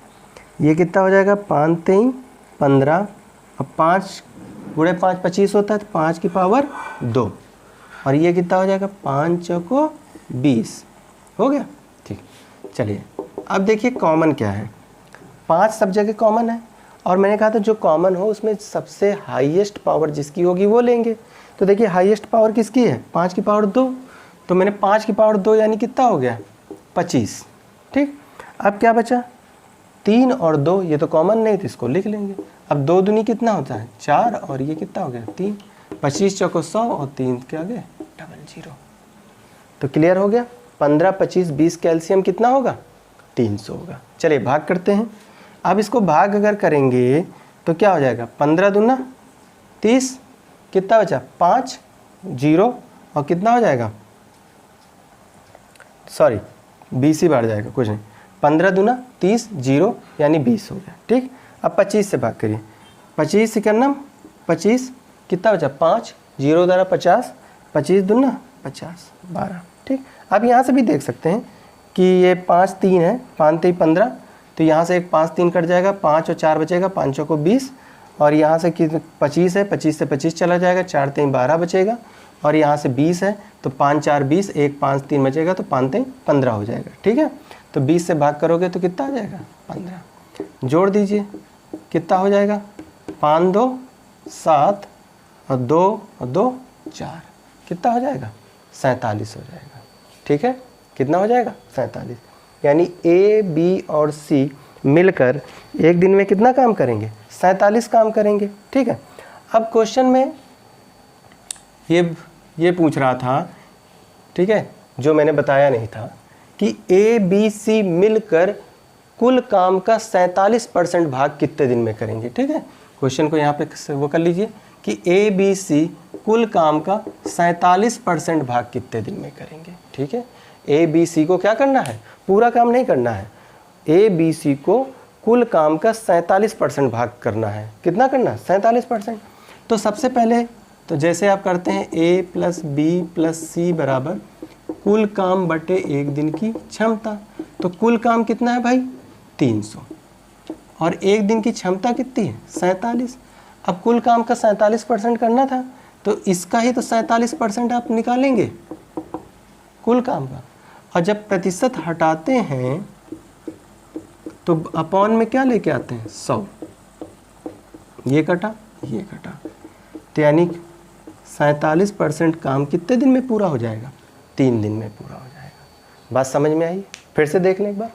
ये कितना हो जाएगा 5 3 15, अब 5 गुणे 5 25 होता है, तो 5 की पावर 2, और ये कितना हो जाएगा 5 चौको 20, हो गया, ठीक। चलिए अब देखिए कॉमन क्या है, 5 सब जगह कॉमन है, और मैंने कहा था जो कॉमन हो उसमें सबसे हाईएस्ट पावर जिसकी होगी वो लेंगे। तो देखिए हाईएस्ट पावर किसकी है, 5 की पावर 2, तो मैंने 5 की पावर 2 यानी कितना हो गया 25, ठीक। अब क्या बचा 3 और 2, ये तो कॉमन नहीं तो इसको लिख लेंगे। अब 2 दूनी कितना होता है 4, और ये कितना हो गया 3, 25 चौको 100 और 3 क्या गए 00। तो क्लियर हो गया, 15 25 20 कैल्शियम कितना होगा 300 होगा। चलिए भाग करते हैं। अब इसको भाग अगर करेंगे तो क्या हो जाएगा 15 दूना 30, कितना बचा 5 0, और कितना हो जाएगा, सॉरी 20 ही बढ़ जाएगा, कुछ नहीं, 15 दूना 30 0 यानी 20 हो गया, ठीक। अब 25 से भाग करिए, 25 इकन्नम 25 कितना बचा 5, 0 द्वारा 50, 25 दूना 50, 12। ठीक, अब यहाँ से भी देख सकते हैं कि ये 5 3 है, 5 3 15, तो यहाँ से एक 5 3 कट जाएगा, 5 और 4 बचेगा, 5 को 20, और यहाँ से 25 है, 25 से 25 चला जाएगा, 4 3 12 बचेगा, और यहाँ से 20 है तो 5 4 20, 1 5 3 बचेगा, तो 5 3 15 हो जाएगा। ठीक है, तो 20 से भाग करोगे तो कितना आ जाएगा 15, जोड़ दीजिए कितना हो जाएगा 5 2 7 और 2 और 2 4, कितना हो जाएगा 47 हो जाएगा। ठीक है, कितना हो जाएगा 47, यानी ए बी और सी मिलकर एक दिन में कितना काम करेंगे 47 काम करेंगे। ठीक है, अब क्वेश्चन में ये पूछ रहा था, ठीक है, जो मैंने बताया नहीं था कि ए बी सी मिलकर कुल काम का 47% भाग कितने दिन में करेंगे। ठीक है, क्वेश्चन को यहाँ पे वो कर लीजिए कि ए बी सी कुल काम का 47% भाग कितने दिन में करेंगे। ठीक है, ए बी सी को क्या करना है, पूरा काम नहीं करना है, ए बी सी को कुल काम का 47% भाग करना है। कितना करना है 47%। तो सबसे पहले तो जैसे आप करते हैं ए प्लस बी प्लस सी बराबर कुल काम बटे एक दिन की क्षमता, तो कुल काम कितना है भाई 300, और एक दिन की क्षमता कितनी है 47। अब कुल काम का 47% करना था, तो इसका ही तो 47% आप निकालेंगे कुल काम का, और जब प्रतिशत हटाते हैं तो अपॉन में क्या लेके आते हैं 100, ये कटा ये कटा, तो यानी 47% काम कितने दिन में पूरा हो जाएगा 3 दिन में पूरा हो जाएगा। बात समझ में आई? फिर से देख लें एक बार,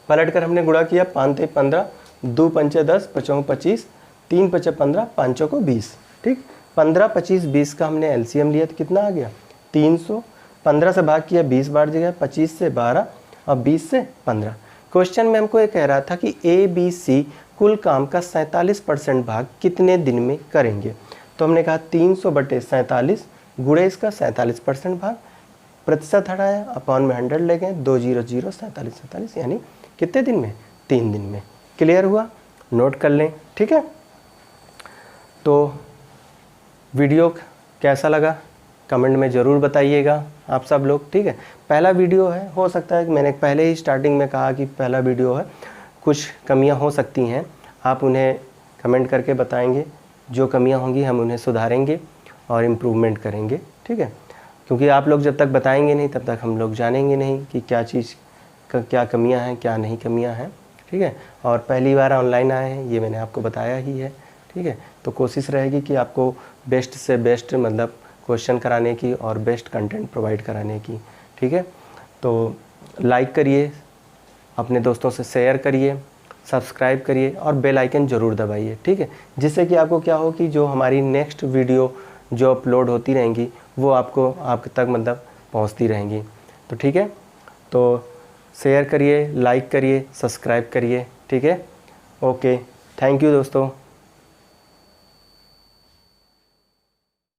पलट कर हमने गुणा किया, 5 3 15, 2 5 10, 5 25, 3 5 15, 5 को 20। ठीक, 15 25 20 का हमने एलसीएम लिया तो कितना आ गया 300, 15 से भाग किया 20 बार जगह, 25 से 12 और 20 से 15। क्वेश्चन में हमको ये कह रहा था कि ए बी सी कुल काम का 47% भाग कितने दिन में करेंगे, तो हमने कहा 300 बटे 47 गुणे इसका 47% भाग, प्रतिशत हटाया, अपॉन में 100 ले गए, 2 0 0 47 47, यानी कितने दिन में 3 दिन में। क्लियर हुआ? नोट कर लें। ठीक है, तो वीडियो कैसा लगा कमेंट में ज़रूर बताइएगा आप सब लोग। ठीक है, पहला वीडियो है, हो सकता है कि मैंने पहले ही स्टार्टिंग में कहा कि पहला वीडियो है, कुछ कमियां हो सकती हैं, आप उन्हें कमेंट करके बताएंगे, जो कमियां होंगी हम उन्हें सुधारेंगे और इम्प्रूवमेंट करेंगे। ठीक है, क्योंकि आप लोग जब तक बताएंगे नहीं तब तक हम लोग जानेंगे नहीं कि क्या चीज़ क्या कमियां हैं क्या नहीं कमियां हैं। ठीक है, और पहली बार ऑनलाइन आए हैं ये मैंने आपको बताया ही है। ठीक है, तो कोशिश रहेगी कि आपको बेस्ट से बेस्ट मतलब क्वेश्चन कराने की और बेस्ट कंटेंट प्रोवाइड कराने की। ठीक है, तो लाइक करिए, अपने दोस्तों से शेयर करिए, सब्सक्राइब करिए और बेल आइकन ज़रूर दबाइए। ठीक है, जिससे कि आपको क्या हो कि जो हमारी नेक्स्ट वीडियो जो अपलोड होती रहेंगी वो आपको आप तक मतलब पहुंचती रहेंगी। तो ठीक है, तो शेयर करिए, लाइक करिए, सब्सक्राइब करिए। ठीक है, ओके, थैंक यू दोस्तों।